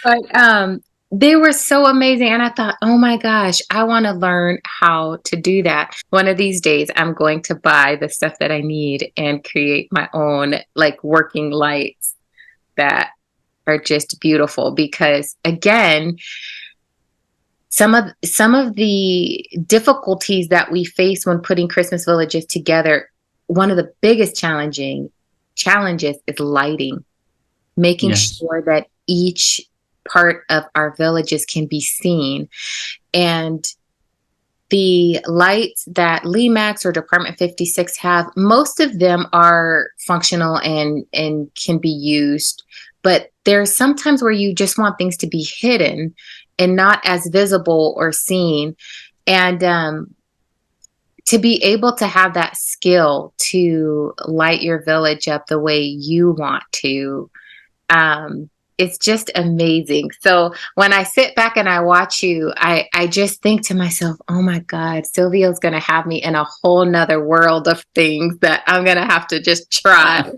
But they were so amazing, and I thought, oh my gosh, I want to learn how to do that. One of these days, I'm going to buy the stuff that I need and create my own like working lights that are just beautiful. Because again, some of the difficulties that we face when putting Christmas villages together, one of the biggest challenges is lighting, making sure that each part of our villages can be seen. And the lights that Limax or Department 56 have, most of them are functional and can be used. But there's sometimes where you just want things to be hidden and not as visible or seen. And to be able to have that skill to light your village up the way you want to, it's just amazing. So when I sit back and I watch you, I just think to myself, oh my God, Silvio's going to have me in a whole nother world of things that I'm going to have to just try.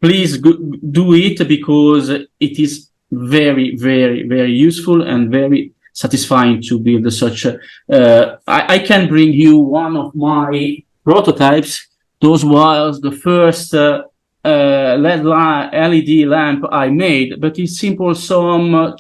Please do it, because it is very, very, very useful and very satisfying to build such I can bring you one of my prototypes. Those was the first LED lamp I made, but it's simple, some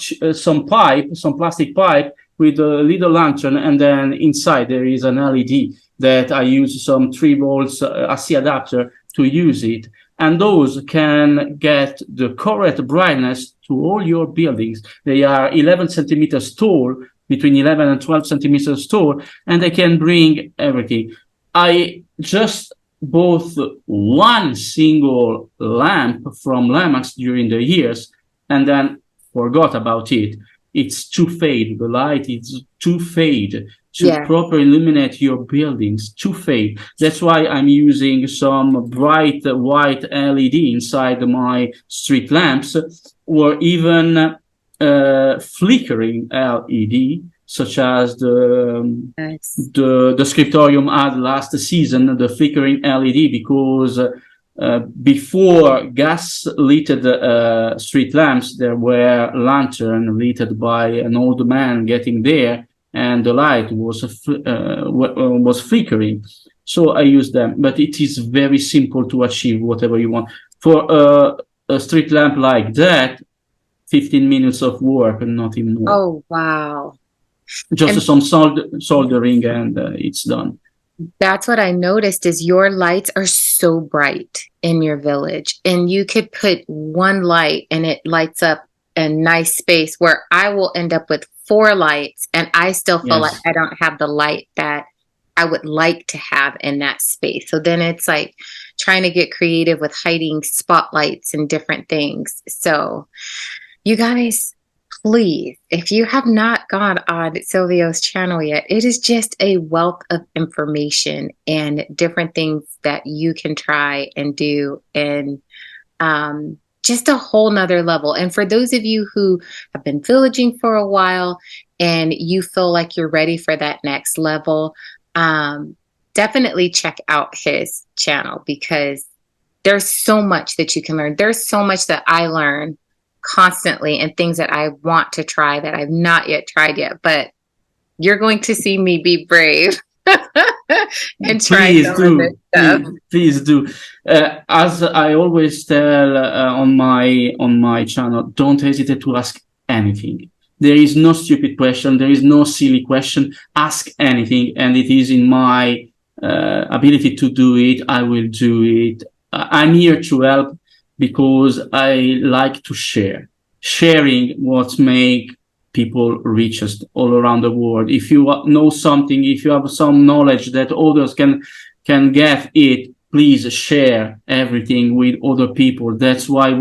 plastic pipe with a little lantern, and then inside there is an LED that I use some 3 volts AC adapter to use it. And those can get the correct brightness to all your buildings. They are 11 centimeters tall, between 11 and 12 centimeters tall, and they can bring everything. I just bought one single lamp from Limax during the years, and then forgot about it. It's too fade. The light is too fade to Yeah. properly illuminate your buildings. Too fade. That's why I'm using some bright white LED inside my street lamps, or even flickering LED, such as Yes. the scriptorium had last season, the flickering LED, because before gas lit street lamps, there were lantern lit by an old man getting there, and the light was flickering. So I use them, but it is very simple to achieve whatever you want. For a street lamp like that, 15 minutes of work and nothing more. Oh, wow. Just And some soldering and it's done. that's what I noticed is your lights are so bright in your village. And you could put one light and it lights up a nice space where I will end up with 4 lights and I still feel like Yes. I don't have the light that I would like to have in that space. So then it's like trying to get creative with hiding spotlights and different things. So you guys, please, if you have not gone on Silvio's channel yet, it is just a wealth of information and different things that you can try and do, and just a whole nother level. And for those of you who have been villaging for a while and you feel like you're ready for that next level, definitely check out his channel, because there's so much that you can learn. There's so much that I learn constantly and things that I want to try that I've not yet tried yet, but you're going to see me be brave and try Please some of this do. stuff. Please do. As I always tell on my channel, don't hesitate to ask anything. There is no stupid question. There is no silly question. Ask anything, and it is in my ability to do it. I will do it. I'm here to help, because I like to share. Sharing what make people richest all around the world. If you know something, if you have some knowledge that others can get it, please share everything with other people. That's why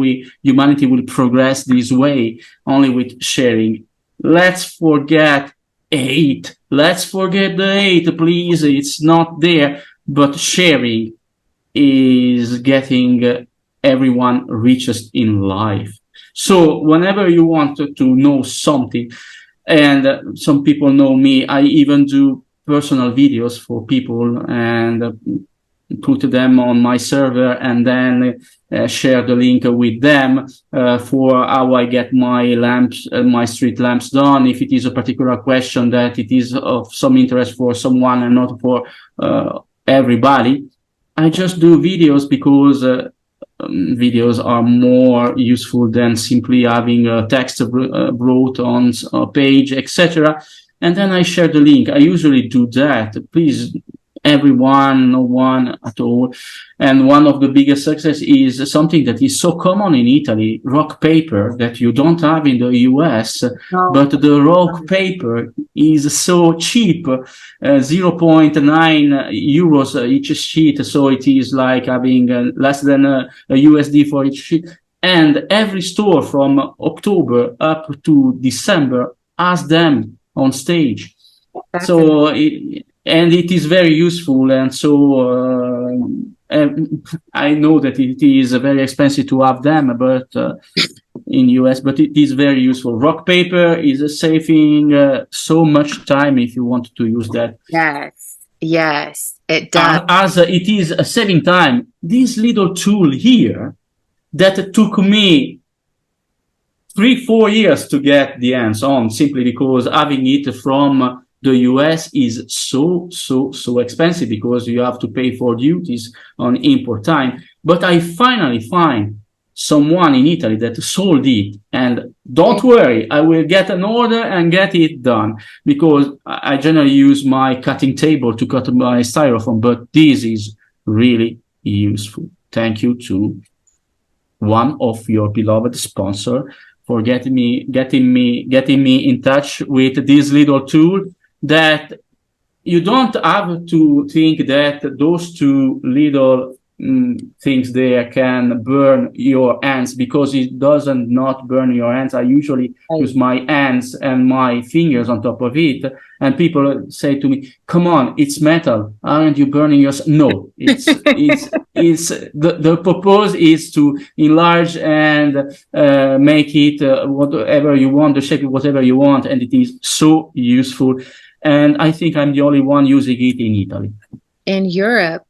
humanity will progress this way, only with sharing. Let's forget hate. Let's forget the hate, please. It's not there, but sharing is getting everyone richest in life. So whenever you want to know something, and some people know me, I even do personal videos for people and put them on my server, and then share the link with them for how I get my lamps, my street lamps done. If it is a particular question that it is of some interest for someone and not for everybody, I just do videos, because videos are more useful than simply having a text wrote on a page, etc. And then I share the link. I usually do that. Please, everyone, no one at all. And one of the biggest success is something that is so common in Italy, rock paper, that you don't have in the US. No. But the rock paper is so cheap, 0.9 euros each sheet. So it is like having less than a USD for each sheet. And every store from October up to December has them on stage. That's So it is very useful, and so I know that it is very expensive to have them, but in US, but it is very useful. Rock paper is saving so much time if you want to use that. yes, it does. As it is saving time, this little tool here that took me 3-4 years to get the hands on, simply because having it from the US is so expensive, because you have to pay for duties on import time. But I finally find someone in Italy that sold it, and don't worry, I will get an order and get it done, because I generally use my cutting table to cut my styrofoam, but this is really useful. Thank you to one of your beloved sponsor for getting me in touch with this little tool, that you don't have to think that those two little things there can burn your hands, because it doesn't not burn your hands. I usually use my hands and my fingers on top of it, and people say to me, "Come on, it's metal. Aren't you burning yourself?" No, it's the purpose is to enlarge and make it whatever you want, the shape whatever you want, and it is so useful. And I think I'm the only one using it in Italy. In Europe,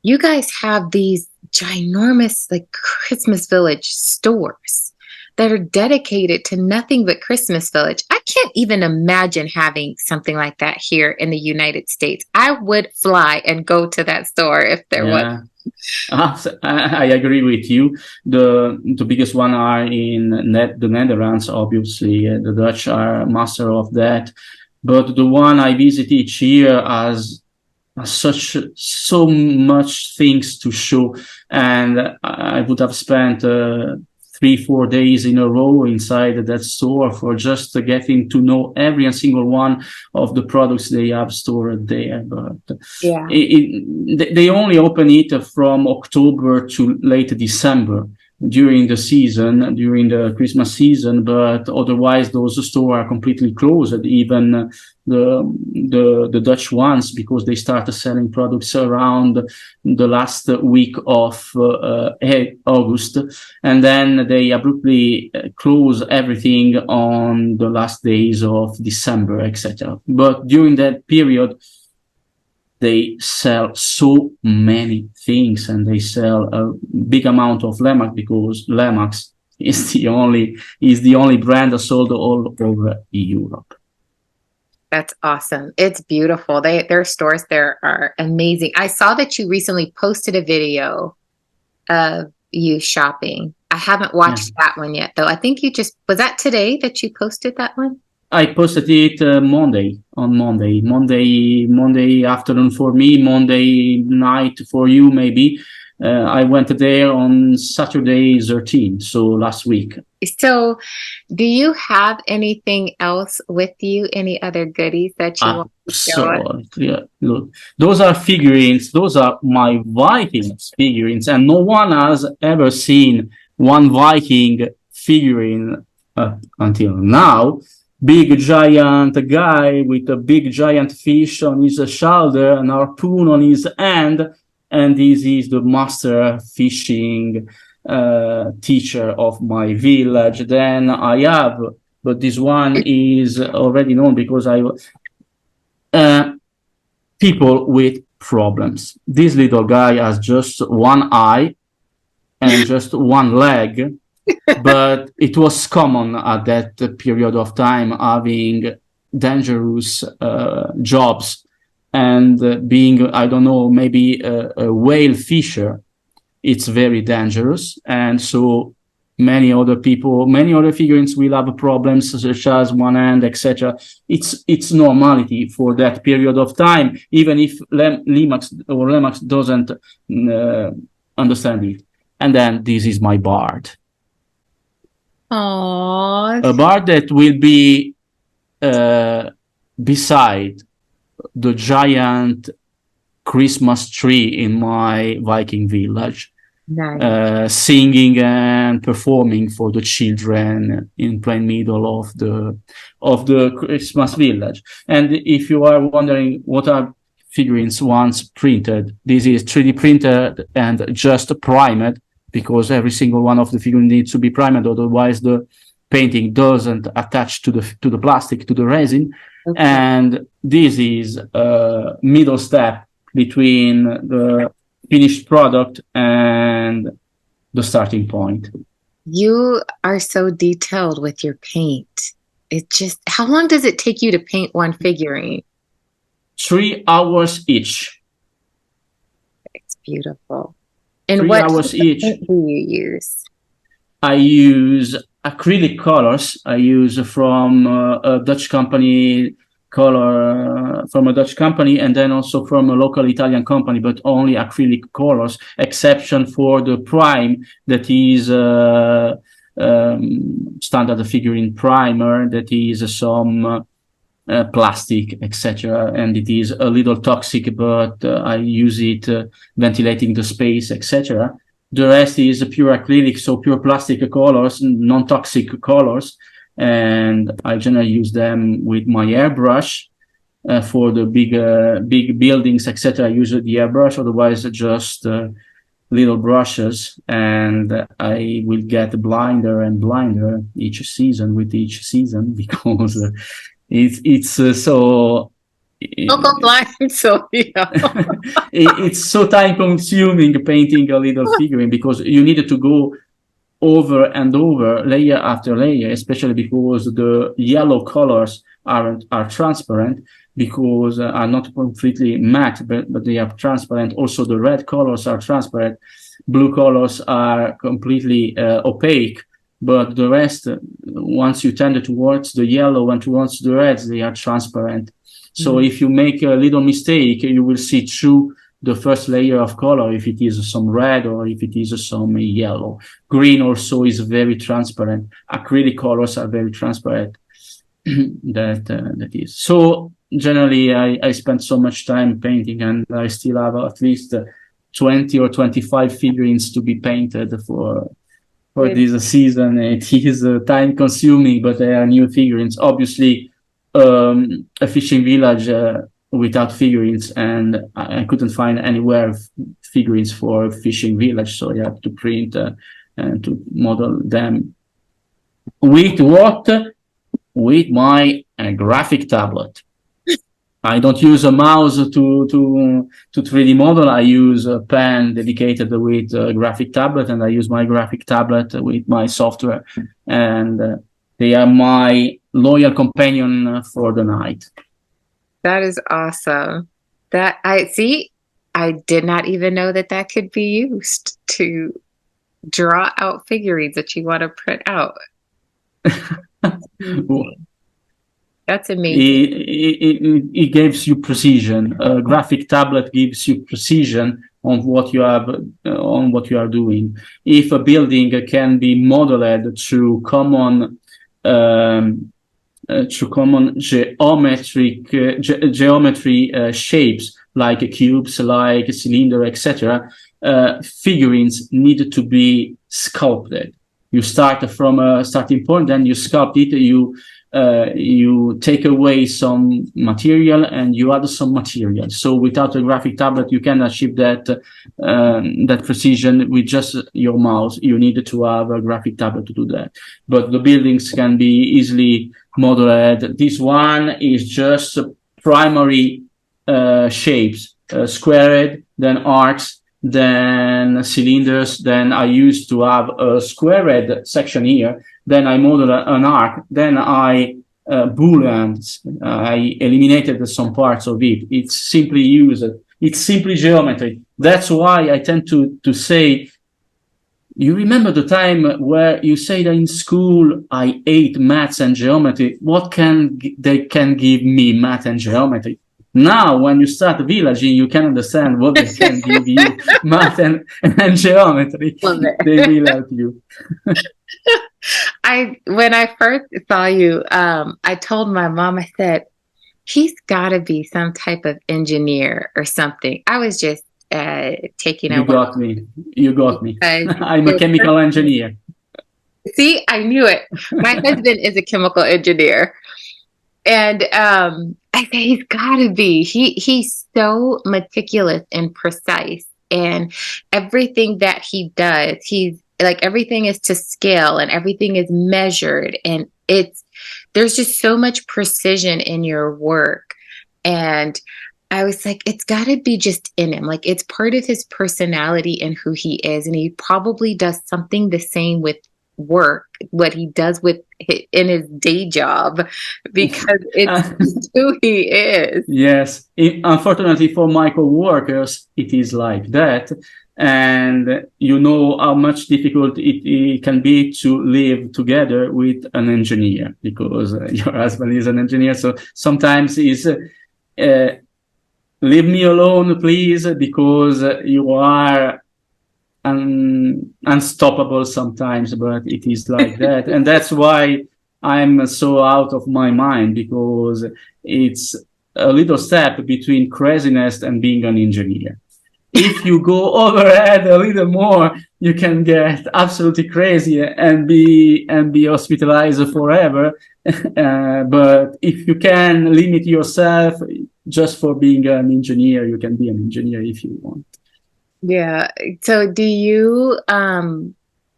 you guys have these ginormous like Christmas village stores that are dedicated to nothing but Christmas village. I can't even imagine having something like that here in the United States. I would fly and go to that store if there was. I agree with you. The biggest one are in the Netherlands, obviously. The Dutch are master of that. But the one I visit each year has so much things to show, and I would have spent 3-4 days in a row inside that store for just getting to know every single one of the products they have stored there. But yeah, they only open it from October to late December during the season, during the Christmas season, but otherwise those stores are completely closed, even the Dutch ones, because they started selling products around the last week of August, and then they abruptly close everything on the last days of December, etc. But during that period, they sell so many things, and they sell a big amount of Lemax, because Lemax is the only brand sold all over Europe. That's awesome. It's beautiful. Their stores there are amazing. I saw that you recently posted a video of you shopping. I haven't watched that one yet, though. I think was that today that you posted that one? I posted it Monday afternoon for me, Monday night for you, maybe. I went there on Saturday 13, so last week. So do you have anything else with you? Any other goodies that you want to show us? Yeah, look, those are figurines. Those are my Viking figurines, and no one has ever seen one Viking figurine until now. Big giant guy with a big giant fish on his shoulder, an harpoon on his hand, and this is the master fishing teacher of my village. Then I have, but this one is already known because people with problems. This little guy has just one eye and just one leg. But it was common at that period of time having dangerous jobs, and being, I don't know, maybe a whale fisher. It's very dangerous, and so many other figurines will have problems, such as one hand, etc. It's normality for that period of time, even if Lemax doesn't understand it. And then this is my bard. Aww. A bard that will be beside the giant Christmas tree in my Viking village, nice. Singing and performing for the children in plain middle of the Christmas village. And if you are wondering what are figurines once printed, this is 3D printed and just primed, because every single one of the figurines needs to be primed, otherwise the painting doesn't attach to the plastic, to the resin. Okay. And this is a middle step between the finished product and the starting point. You are so detailed with your paint. How long does it take you to paint one figurine? 3 hours each. It's beautiful. And 3 hours each. What do you use? I use acrylic colors. I use from a Dutch company, and then also from a local Italian company, but only acrylic colors, exception for the prime that is standard figurine primer, that is some plastic, etc. And it is a little toxic, but I use it ventilating the space, etc. The rest is pure acrylic, so pure plastic colors, non-toxic colors. And I generally use them with my airbrush. For the big buildings, etc., I use the airbrush. Otherwise, just little brushes, and I will get blinder and blinder each season with each season because it's so. Local blind Sylvio. It's so time consuming painting a little figurine because you need to go over and over, layer after layer, especially because the yellow colors are transparent, because are not completely matte, but they are transparent. Also, the red colors are transparent. Blue colors are completely opaque, but the rest, once you tend towards the yellow and towards the reds, they are transparent. So if you make a little mistake, you will see through the first layer of color, if it is some red or if it is some yellow. Green also is very transparent. Acrylic colors are very transparent. That is. So generally, I spend so much time painting, and I still have at least 20 or 25 figurines to be painted for this season. It is time consuming, but they are new figurines. Obviously, a fishing village without figurines, and I couldn't find anywhere figurines for a fishing village, so I have to print and to model them. With what? With my graphic tablet. I don't use a mouse to 3D model. I use a pen dedicated with a graphic tablet, and I use my graphic tablet with my software, and they are my loyal companion for the night. That is awesome. That I see. I did not even know that could be used to draw out figurines that you want to print out. That's amazing. It gives you precision. A graphic tablet gives you precision on what you have, on what you are doing. If a building can be modeled through common geometry shapes like cubes, like cylinder, etc., figurines need to be sculpted. You start from a starting point, then you sculpt it. You take away some material and you add some material. So without a graphic tablet, you can achieve that precision with just your mouse. You need to have a graphic tablet to do that. But the buildings can be easily modeled. This one is just primary shapes, squared, then arcs, then cylinders. Then I used to have a squared section here. Then I modeled an arc. Then I booleans. I eliminated some parts of it. It's simply used. It's simply geometry. That's why I tend to say, you remember the time where you say that in school I ate maths and geometry. What they can give me math and geometry? Now, when you start villaging, you can understand what they can give you, math and geometry. They will help you. When I first saw you, I told my mom, I said, he's got to be some type of engineer or something. I was just taking over. You got me. I'm a chemical engineer. See, I knew it. My husband is a chemical engineer. And I say he's got to be. He's so meticulous and precise, and everything that he does, he's like, everything is to scale and everything is measured, and there's just so much precision in your work. And I was like, it's got to be just in him. Like, it's part of his personality and who he is, and he probably does something the same with work, what he does in his day job, because it's who he is. Yes. Unfortunately for my co-workers, it is like that. And you know how much difficult it can be to live together with an engineer, because your husband is an engineer. So sometimes it's, leave me alone, please, because you are unstoppable sometimes, but it is like that. And that's why I'm so out of my mind because it's a little step between craziness and being an engineer. If you go overhead a little more, you can get absolutely crazy and be hospitalized forever. But if you can limit yourself just for being an engineer, you can be an engineer if you want. Yeah. So do you,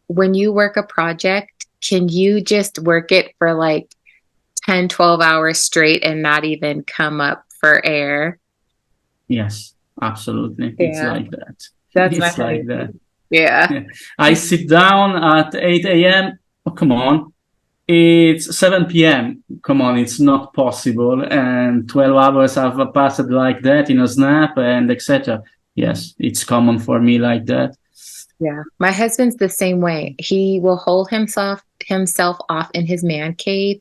when you work a project, can you just work it for like 10, 12 hours straight and not even come up for air? Yes, absolutely. It's Yeah, like that. that's my It's like that. husband. Yeah. Yeah. I sit down at 8 a.m. Oh, come on. It's 7 p.m. Come on, it's not possible. And 12 hours have passed like that in a snap and etc. Yes, it's common for me like that. Yeah. My husband's the same way. He will hold himself off in his man cave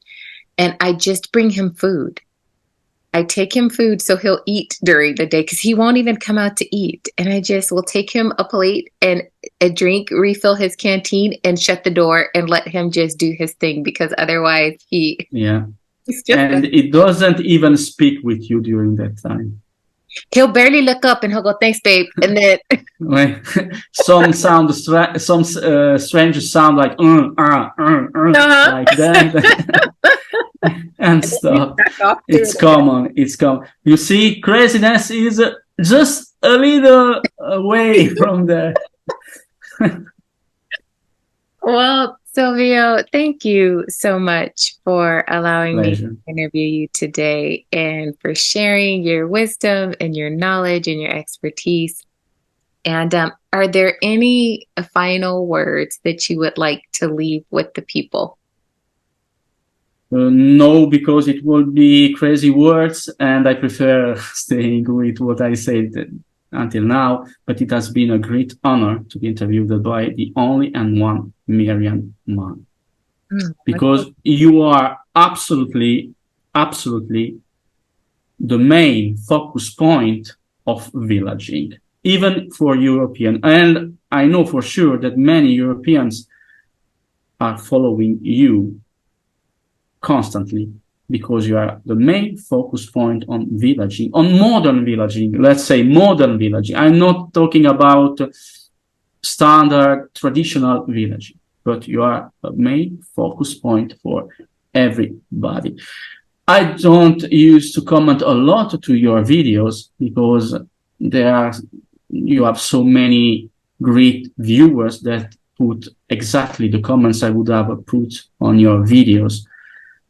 and I just bring him food. I take him food so he'll eat during the day because he won't even come out to eat. And I just will take him a plate and a drink, refill his canteen, and shut the door and let him just do his thing because otherwise Yeah. he's just And it doesn't even speak with you during that time. he'll barely look up and he'll go, "Thanks, babe," and then Some sound, some strange sound like uh-huh. like that. And And then he's stuff. back off doing It's it. common. It's common. You see, craziness is just a little away from there. Well, Silvio, thank you so much for allowing me to Pleasure. interview you today and for sharing your wisdom and your knowledge and your expertise. And are there any final words that you would like to leave with the people? No, because it would be crazy words, and I prefer staying with what I said until now. But it has been a great honor to be interviewed by the only and one Miriam Mann, because you are absolutely, absolutely the main focus point of villaging, even for European. And I know for sure that many Europeans are following you constantly because you are the main focus point on villaging, on modern villaging, let's say modern villaging. I'm not talking about standard traditional villaging, but you are a main focus point for everybody. I don't use to comment a lot to your videos because you have so many great viewers that put exactly the comments I would have put on your videos.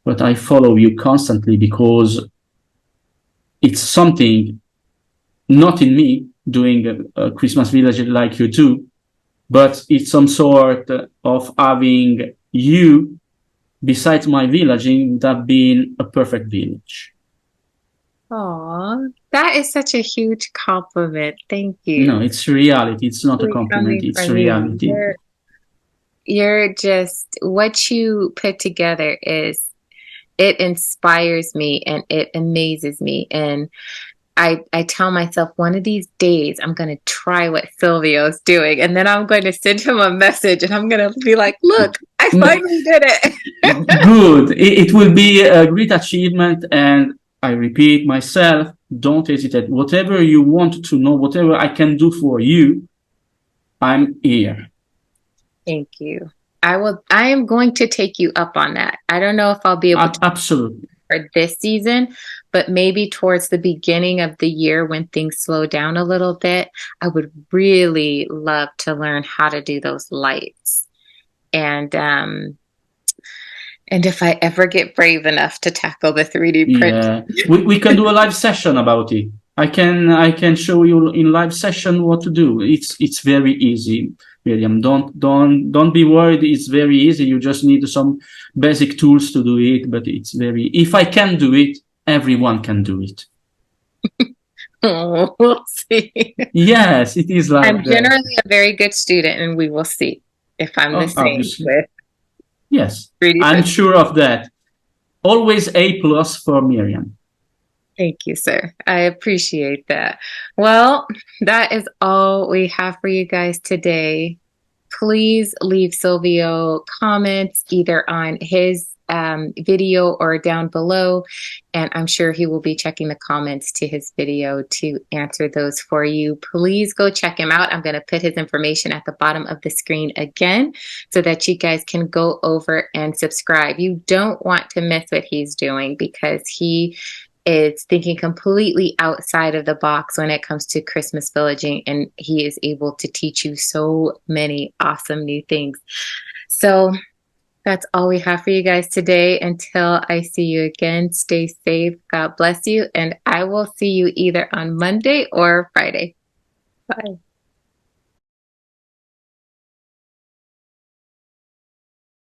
But I follow you constantly because it's something not in me doing a Christmas village like you do, but it's some sort of having you besides my villaging would have been a perfect village. Aw, that is such a huge compliment. Thank No, you. it's reality. It's not a compliment. Coming It's from you. reality. You're just what you put together is it inspires me and it amazes me. And I tell myself one of these days I'm going to try what Silvio's doing. And then I'm going to send him a message and I'm going to be like, look, I finally did it. Good. It will be a great achievement. And I repeat myself, don't hesitate. Whatever you want to know, whatever I can do for you, I'm here. Thank you. I am going to take you up on that. I don't know if I'll be able to Absolutely. for this season, but maybe towards the beginning of the year when things slow down a little bit, I would really love to learn how to do those lights. And if I ever get brave enough to tackle the 3D print. Yeah. We can do a live session about it. I can show you in live session what to do. It's very easy. William, don't be worried. It's very easy. You just need some basic tools to do it, but it's very, if I can do it, everyone can do it. Oh, we'll see. Yes, it is like I'm that. generally a very good student, and we will see if I'm the same Obviously. with Yes, 3D I'm print. sure of that. Always A+ for Miriam. Thank you, sir. I appreciate that. Well, that is all we have for you guys today. Please leave Silvio comments either on his video or down below. And I'm sure he will be checking the comments to his video to answer those for you. Please go check him out. I'm going to put his information at the bottom of the screen again so that you guys can go over and subscribe. You don't want to miss what he's doing because he is thinking completely outside of the box when it comes to Christmas villaging, and he is able to teach you so many awesome new things. So that's all we have for you guys today. Until I see you again, stay safe. God bless you. And I will see you either on Monday or Friday. Bye.